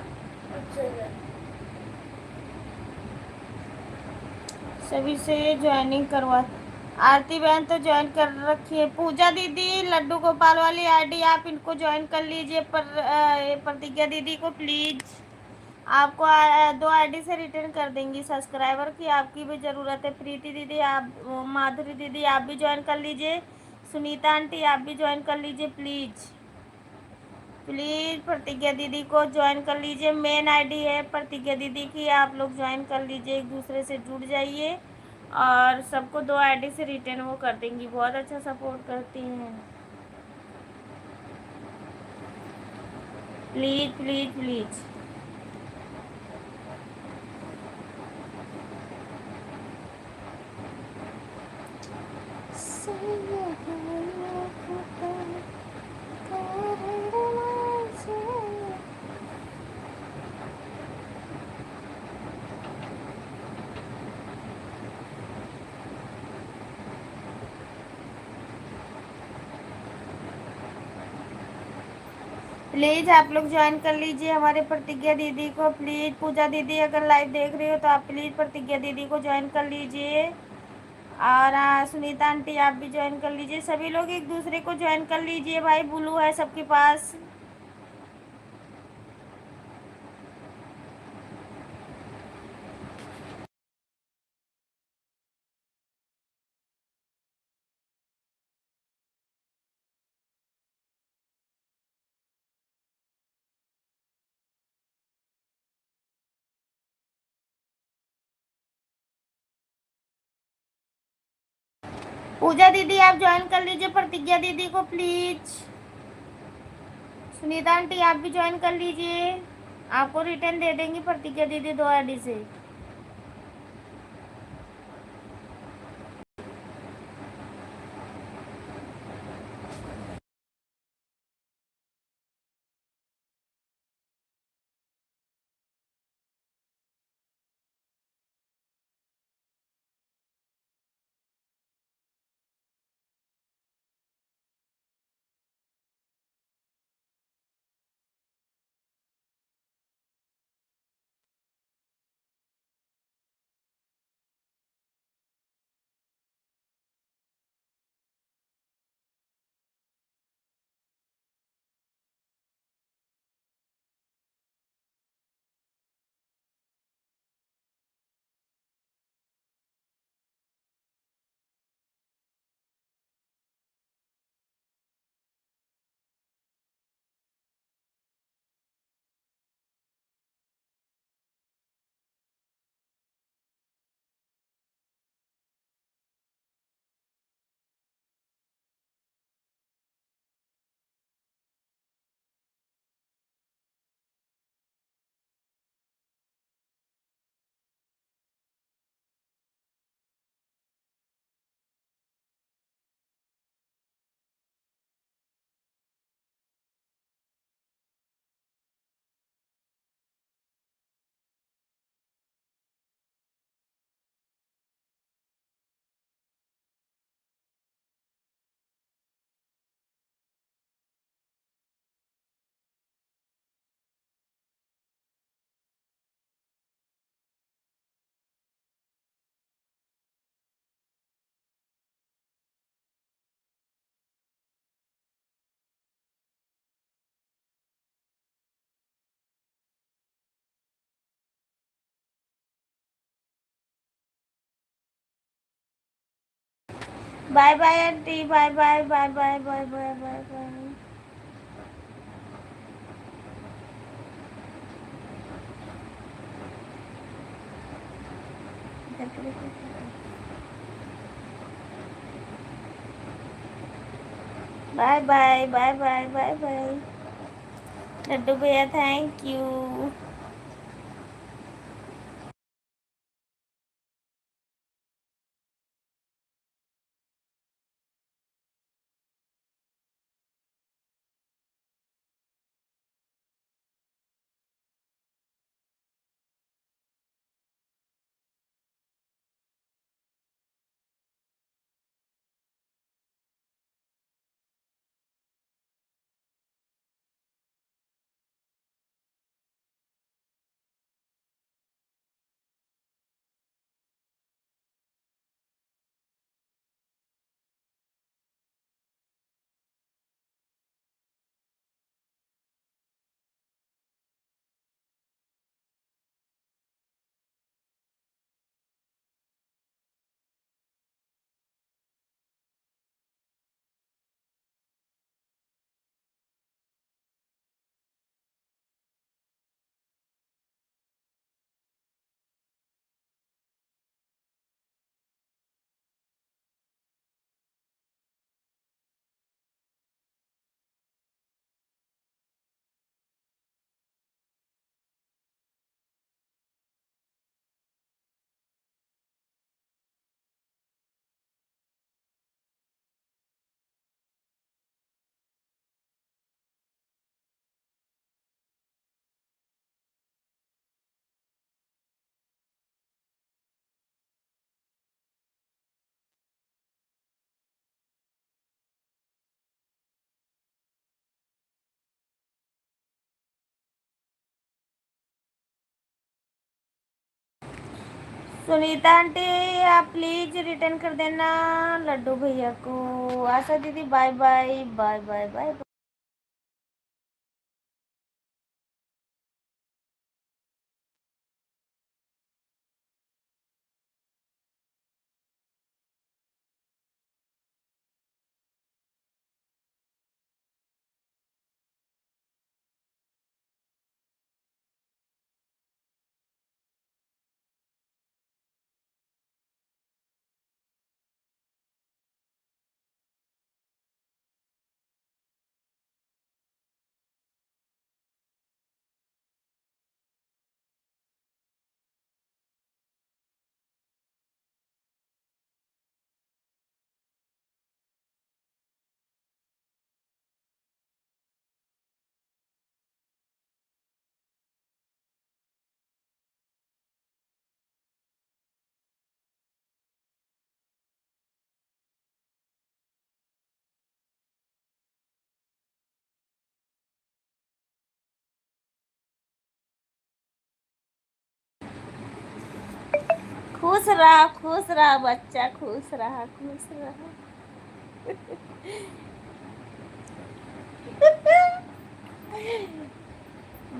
अच्छे से। सभी से ज्वाइनिंग करवा। आरती बहन तो ज्वाइन कर रखी है। पूजा दीदी, लड्डू गोपाल वाली आईडी आप इनको ज्वाइन कर लीजिए। प्रतिज्ञा दीदी को प्लीज, आपको 2 आईडी से रिटर्न कर देंगी। सब्सक्राइबर की आपकी भी ज़रूरत है। प्रीति दीदी आप, माधुरी दीदी आप भी ज्वाइन कर लीजिए। सुनीता आंटी आप भी ज्वाइन कर लीजिए प्लीज़ प्लीज़। प्रतिज्ञा दीदी को ज्वाइन कर लीजिए। मेन आईडी है प्रतिज्ञा दीदी की, आप लोग ज्वाइन कर लीजिए, एक दूसरे से जुड़ जाइए और सबको 2 आईडी से रिटर्न वो कर देंगी। बहुत अच्छा सपोर्ट करती हैं। Please please please. प्लीज़ आप लोग ज्वाइन कर लीजिए हमारे प्रतिज्ञा दीदी को। प्लीज़ पूजा दीदी अगर लाइव देख रही हो तो आप प्लीज़ प्रतिज्ञा दीदी को ज्वाइन कर लीजिए। और सुनीता आंटी आप भी ज्वाइन कर लीजिए। सभी लोग एक दूसरे को ज्वाइन कर लीजिए भाई, ब्लू है सबके पास। पूजा दीदी आप ज्वाइन कर लीजिए प्रतिज्ञा दीदी को प्लीज। सुनीता आंटी आप भी ज्वाइन कर लीजिए, आपको रिटर्न दे देंगी प्रतिज्ञा दीदी 2 आईडी से। Bye bye aunty, bye bye bye bye bye bye bye bye. Bye bye bye bye bye bye. लड्डू भैया थैंक यू। सुनीता आंटी आप प्लीज रिटर्न कर देना लड्डू भैया को। आशा दीदी bye bye bye bye bye. खुश रहा बच्चा, खुश रहा खुश रहा।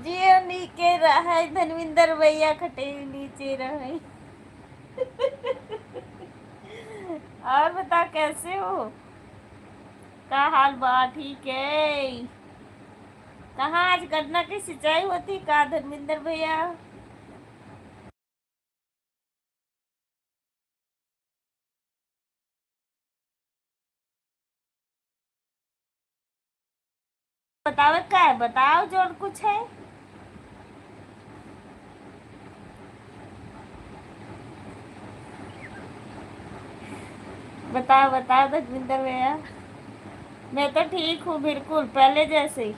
जियो नीचे रहा धनविंदर भैया खटे नीचे रहे। और बता कैसे हो, का हाल बा? ठीक है। कहाँ आज गन्ना की सिंचाई होती का धर्मेंद्र भैया? बतावे का है, बताओ जो कुछ है। बताओ बताओ धर्मेंद्र भैया। मैं तो ठीक हूँ बिल्कुल पहले जैसे ही।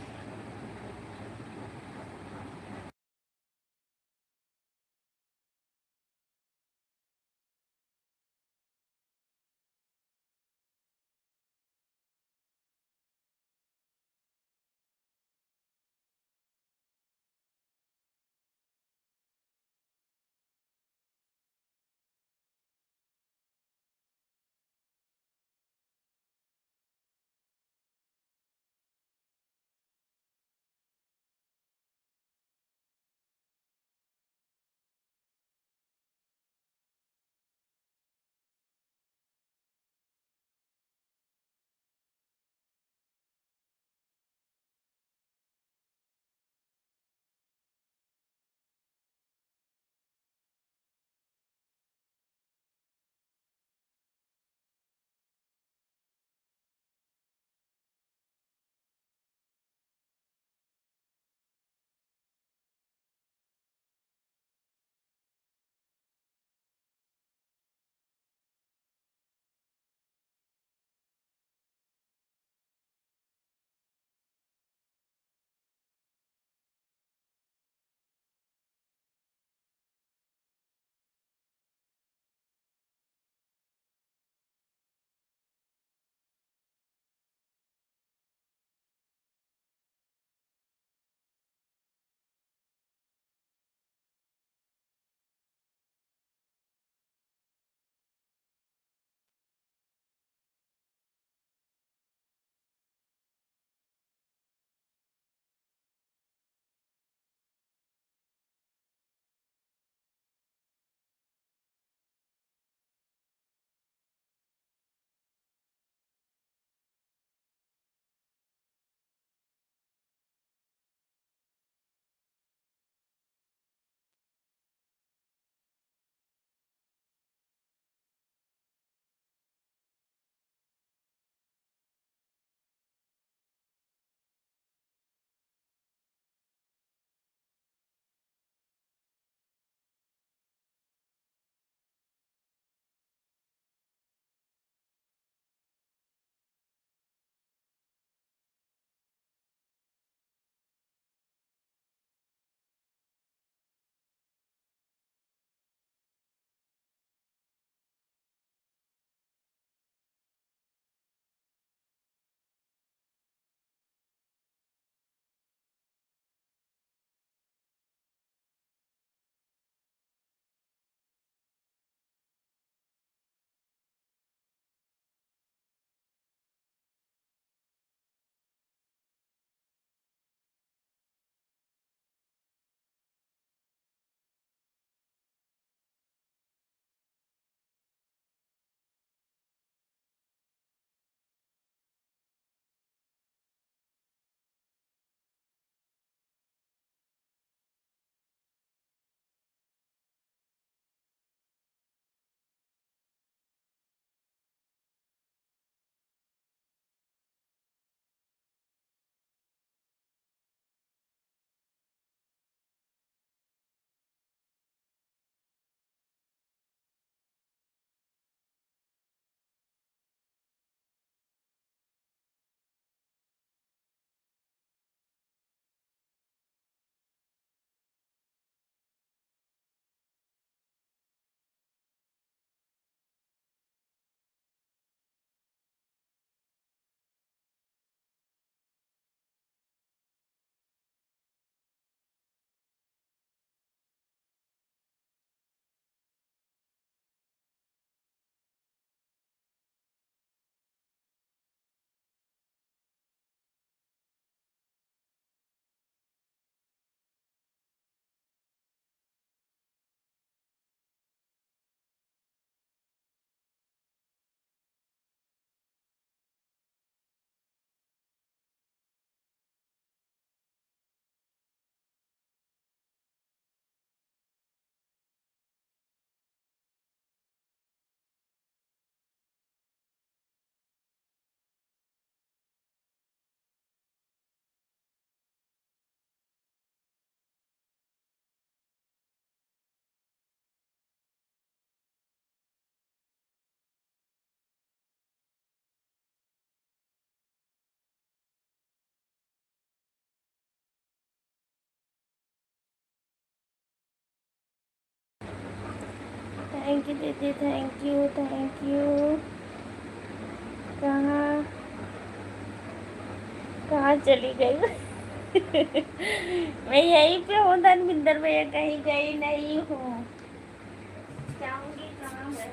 थैंक यू दीदी, थैंक यू थैंक यू। कहाँ कहाँ चली गई? मैं यहीं पे हूँ धर्मिंदर भैया, कहीं गई नहीं हूँ। जाऊंगी कहाँ मैं?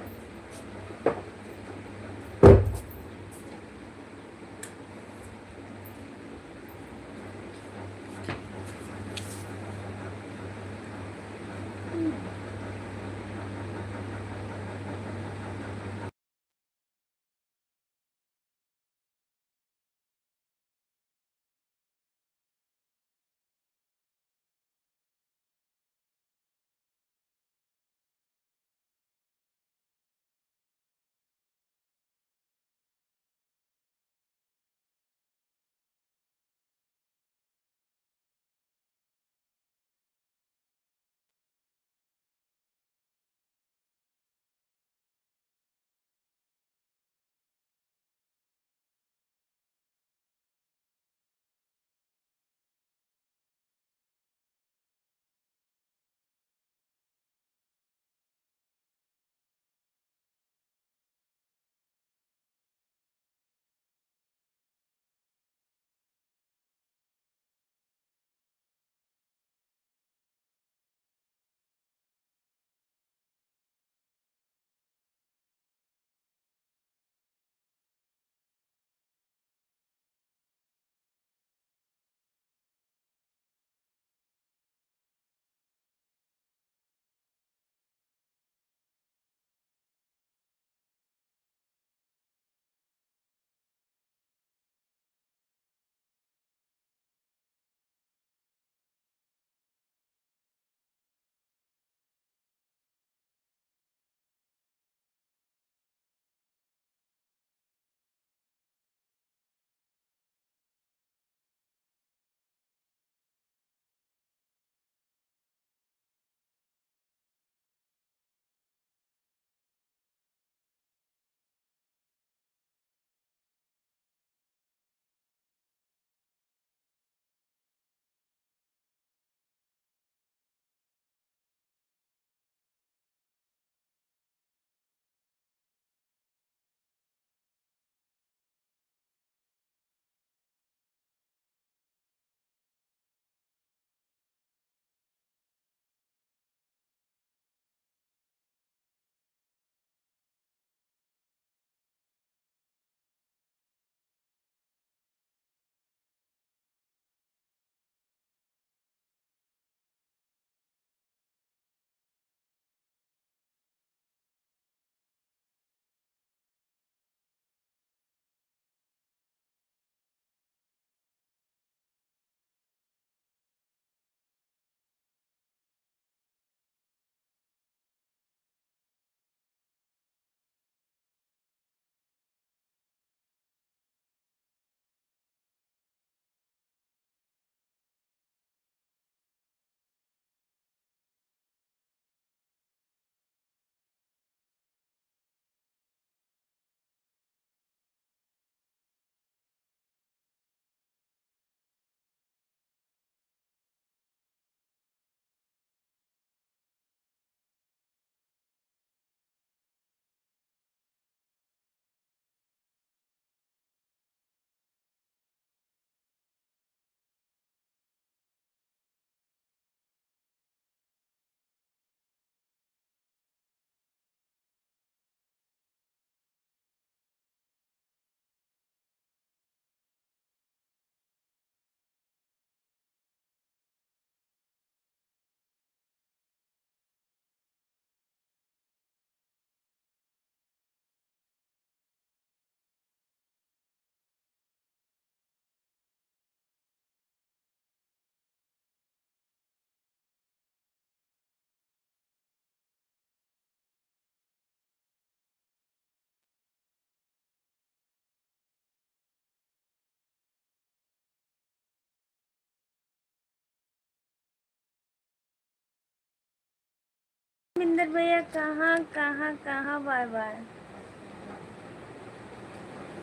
धर्मिंदर भैया कहाँ कहाँ कहाँ? Bye bye.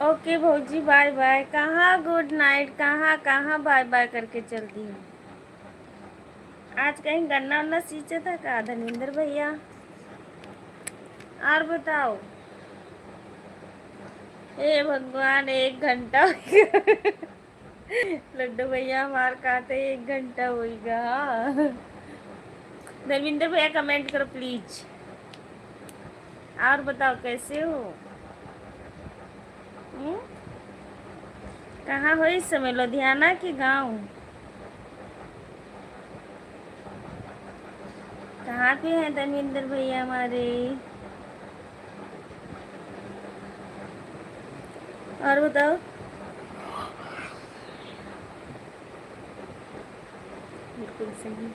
ओके भौजी बाय बाय। कहाँ गुड नाइट, कहाँ कहाँ बाय बाय करके चल दी हूँ। आज कहीं गन्ना वन्ना सींचा था का धर्मिंदर भैया? और बताओ। हे भगवान, 1 घंटा हो गया। लड्डू भैया हमार खाते 1 घंटा होगा। धर्मिंदर भैया कमेंट करो प्लीज। और बताओ कैसे हो? हम्म? कहाँ हो इस समय, लुधियाना के गांव? कहाँ पे हैं धर्मेंद्र भैया हमारे? और बताओ। बिल्कुल सही।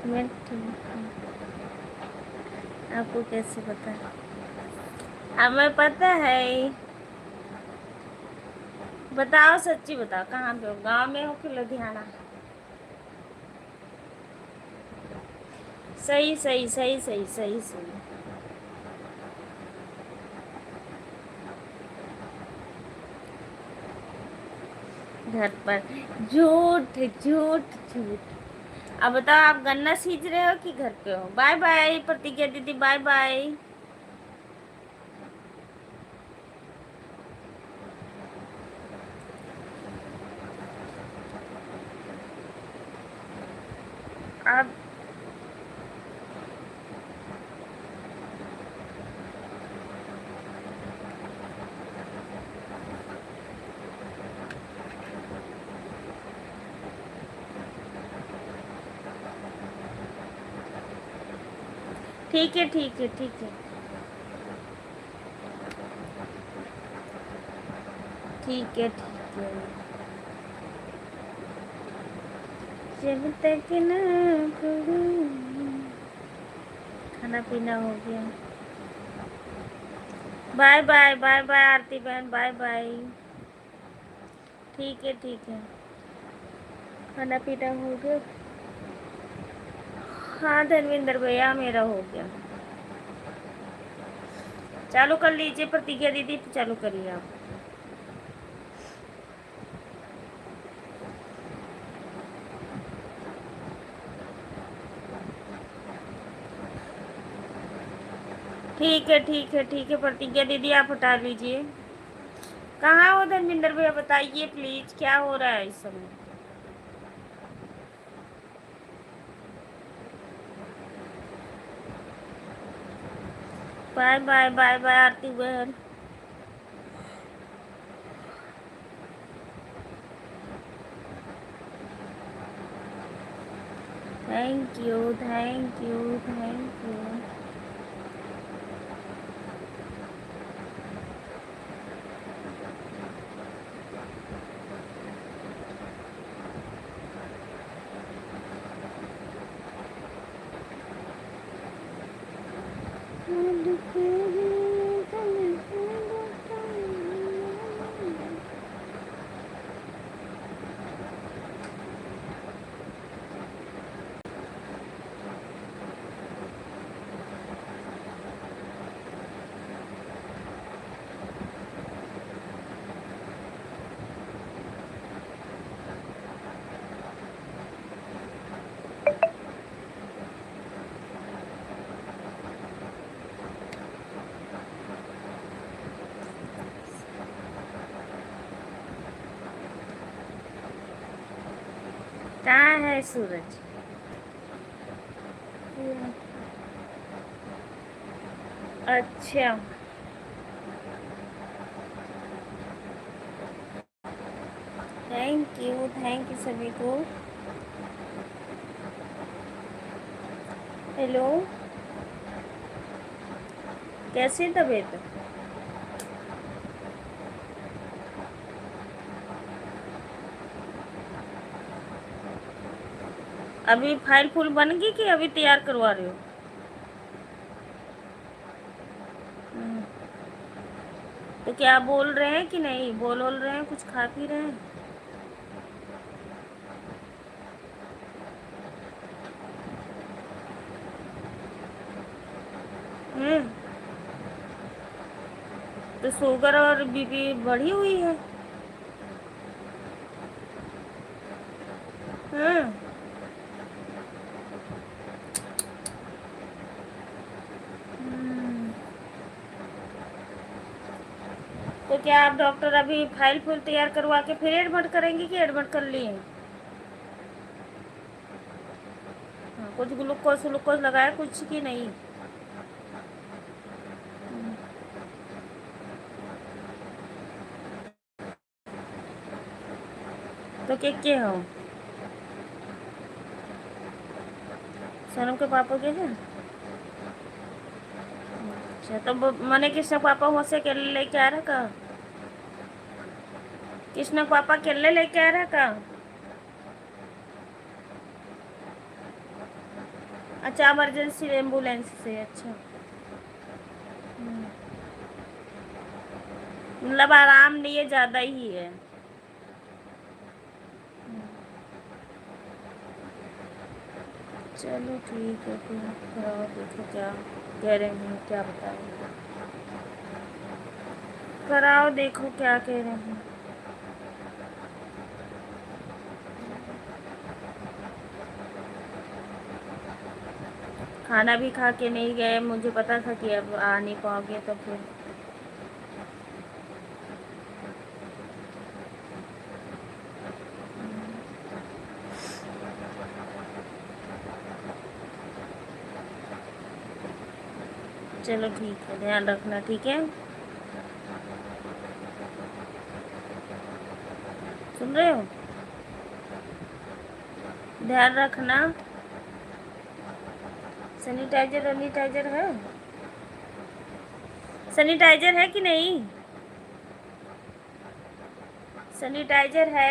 मैं ठीक हूँ। आपको कैसे पता? हमें पता है। बताओ, सच्ची बताओ, कहाँ पे हो? गांव में हो कि लुधियाना? सही सही सही सही सही सही। घर पर। झूठ झूठ झूठ। अब बताओ, आप गन्ना सींच रहे हो कि घर पे हो? बाय बाय प्रतिज्ञा दीदी, बाय बाय। आप ठीक है ठीक है ठीक है ठीक है ठीक है। जब तक ना करूं। खाना पीना हो गया। बाय बाय बाय बाय आरती बहन, बाय बाय। ठीक है ठीक है। खाना पीना हो गया। हाँ धर्मेंद्र भैया, मेरा हो गया। चालू कर लीजिए प्रतिज्ञा दीदी, चालू करिए आप। ठीक है ठीक है ठीक है प्रतिज्ञा दीदी, आप हटा लीजिए। कहाँ हो धर्मेंद्र भैया, बताइए प्लीज, क्या हो रहा है इस समय? बाय बाय बाय बाय आरती बहन। Thank you thank you thank you. कहाँ है सूरज? अच्छा। थैंक यू सभी को। हेलो, कैसी तबीयत? अभी फाइल फुल बन गई कि अभी तैयार करवा रहे हो? हम्म, तो क्या बोल रहे हैं कि नहीं बोल रहे हैं, कुछ खा पी रहे हैं? हम्म। तो शुगर और बीपी बढ़ी हुई है? हम्म। तो क्या आप डॉक्टर अभी फाइल फुल तैयार करवा के फिर एडमिट करेंगे कि एडमिट कर लिए? हाँ, कुछ ग्लूकोज व्लूकोज लगाया कुछ कि नहीं? तो के हो? सोनम के पापा के हैं? अच्छा, तो मने कृष्ण पापा हो से केले लेके आ रहा का? कृष्ण पापा केले लेके आ रहा का? अच्छा, इमरजेंसी एम्बुलेंस से। अच्छा, मतलब आराम लिए ज़्यादा ही है। चलो ठीक है फिर, कराओ देखो क्या कह रहे हैं, क्या बताएं। कराओ देखो क्या कह रहे हैं। खाना भी खा के नहीं गए, मुझे पता था कि अब आ नहीं पाओगे तो फिर। चलो ठीक है, ध्यान रखना, ठीक है? सुन रहे हो? ध्यान रखना। सैनिटाइजर वैनिटाइजर है? सैनिटाइजर है कि नहीं? सैनिटाइजर है?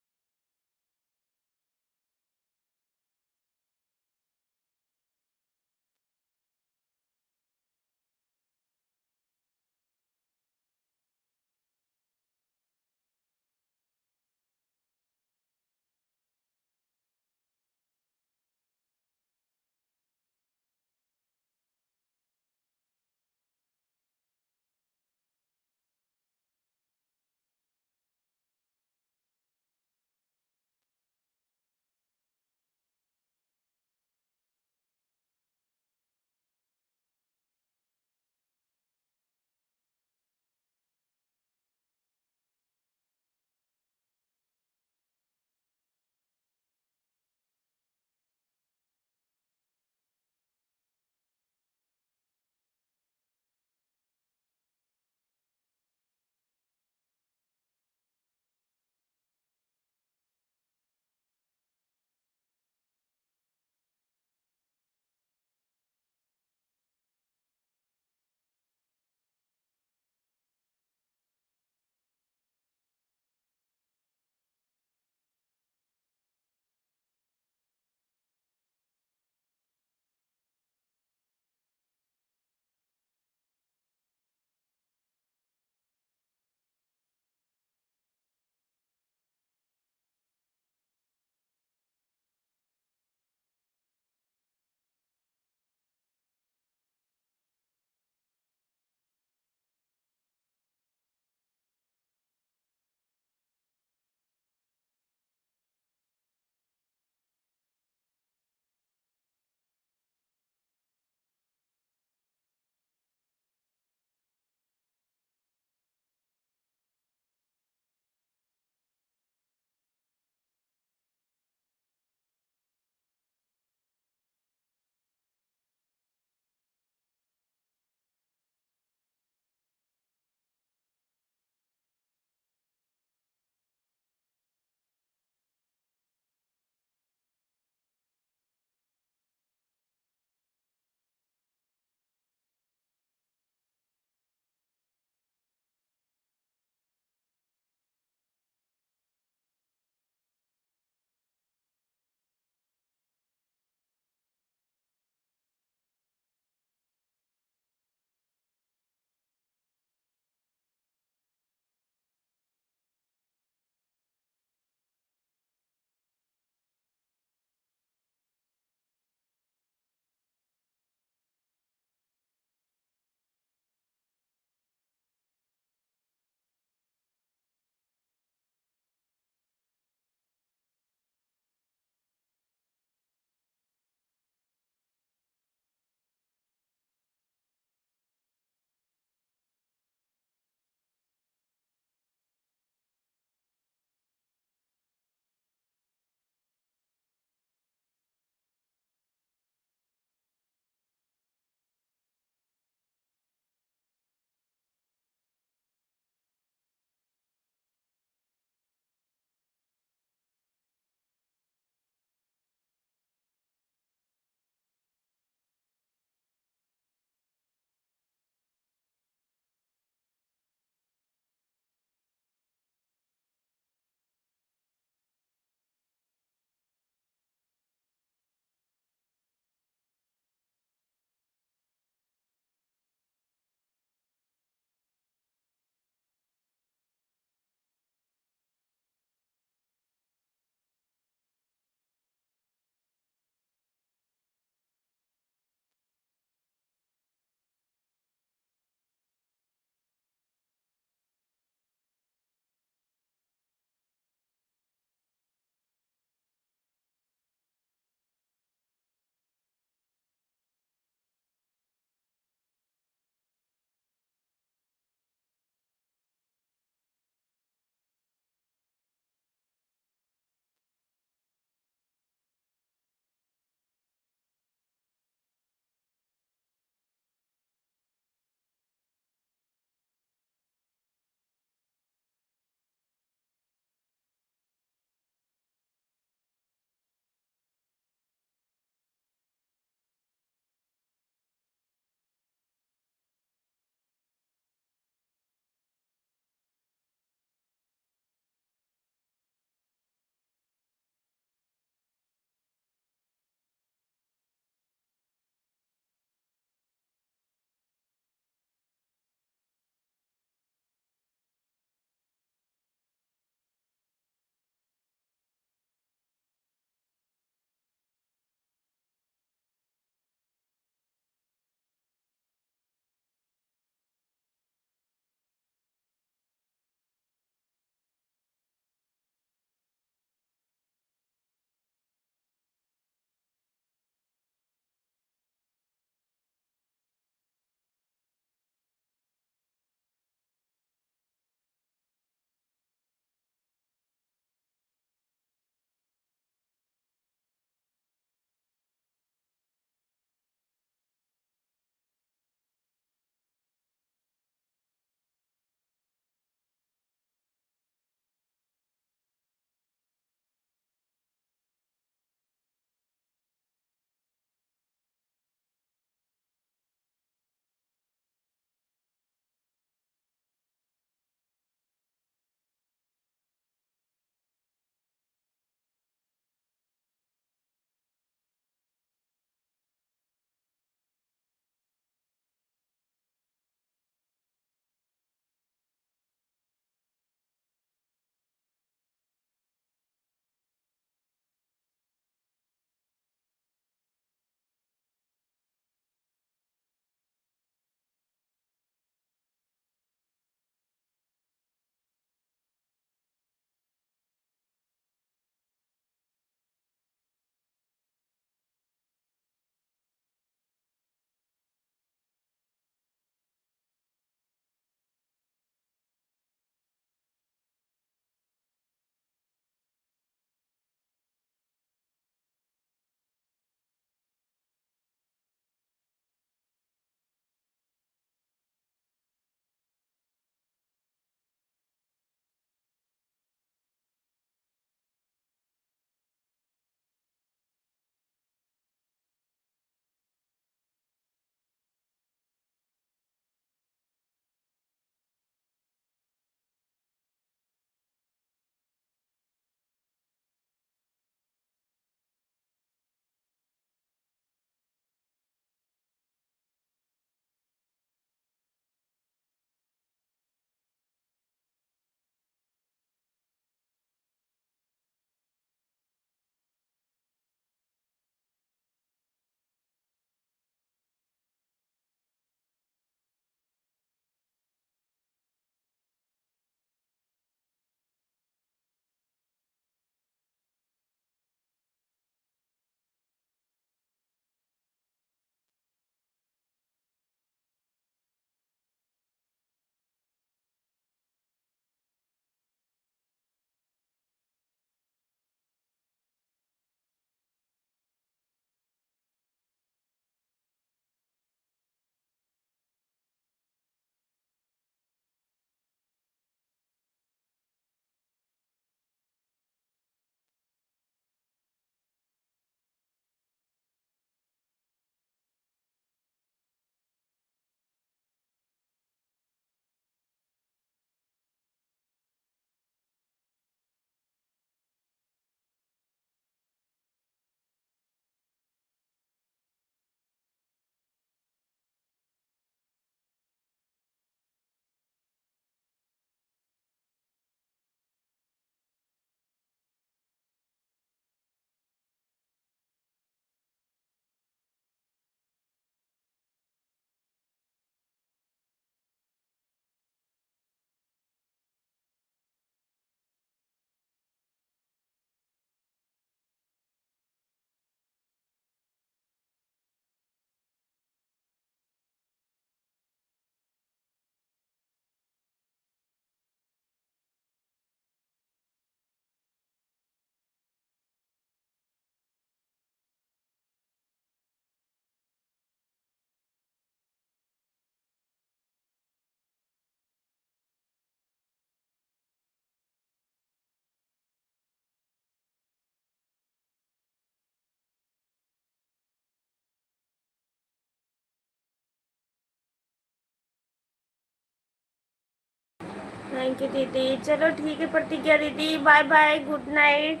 थैंक यू दीदी। चलो ठीक है प्रतिज्ञा दीदी, बाय बाय, गुड नाइट।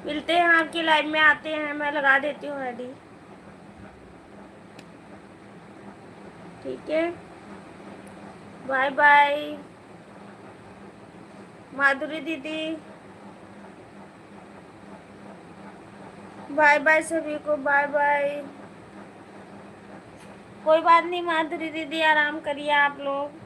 मिलते हैं आपकी लाइव में, आते हैं, मैं लगा देती हूँ आईडी। ठीक है, बाय बाय माधुरी दीदी, बाय बाय सभी को, बाय बाय। कोई बात नहीं माधुरी दीदी, आराम करिए आप लोग।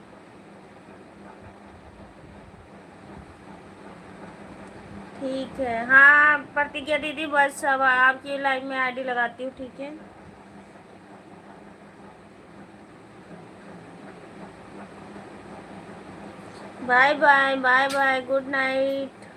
ठीक है, हाँ प्रतिज्ञा दीदी, बस अब आपकी लाइव में आईडी लगाती हूँ, ठीक है। Bye bye, bye bye, good night.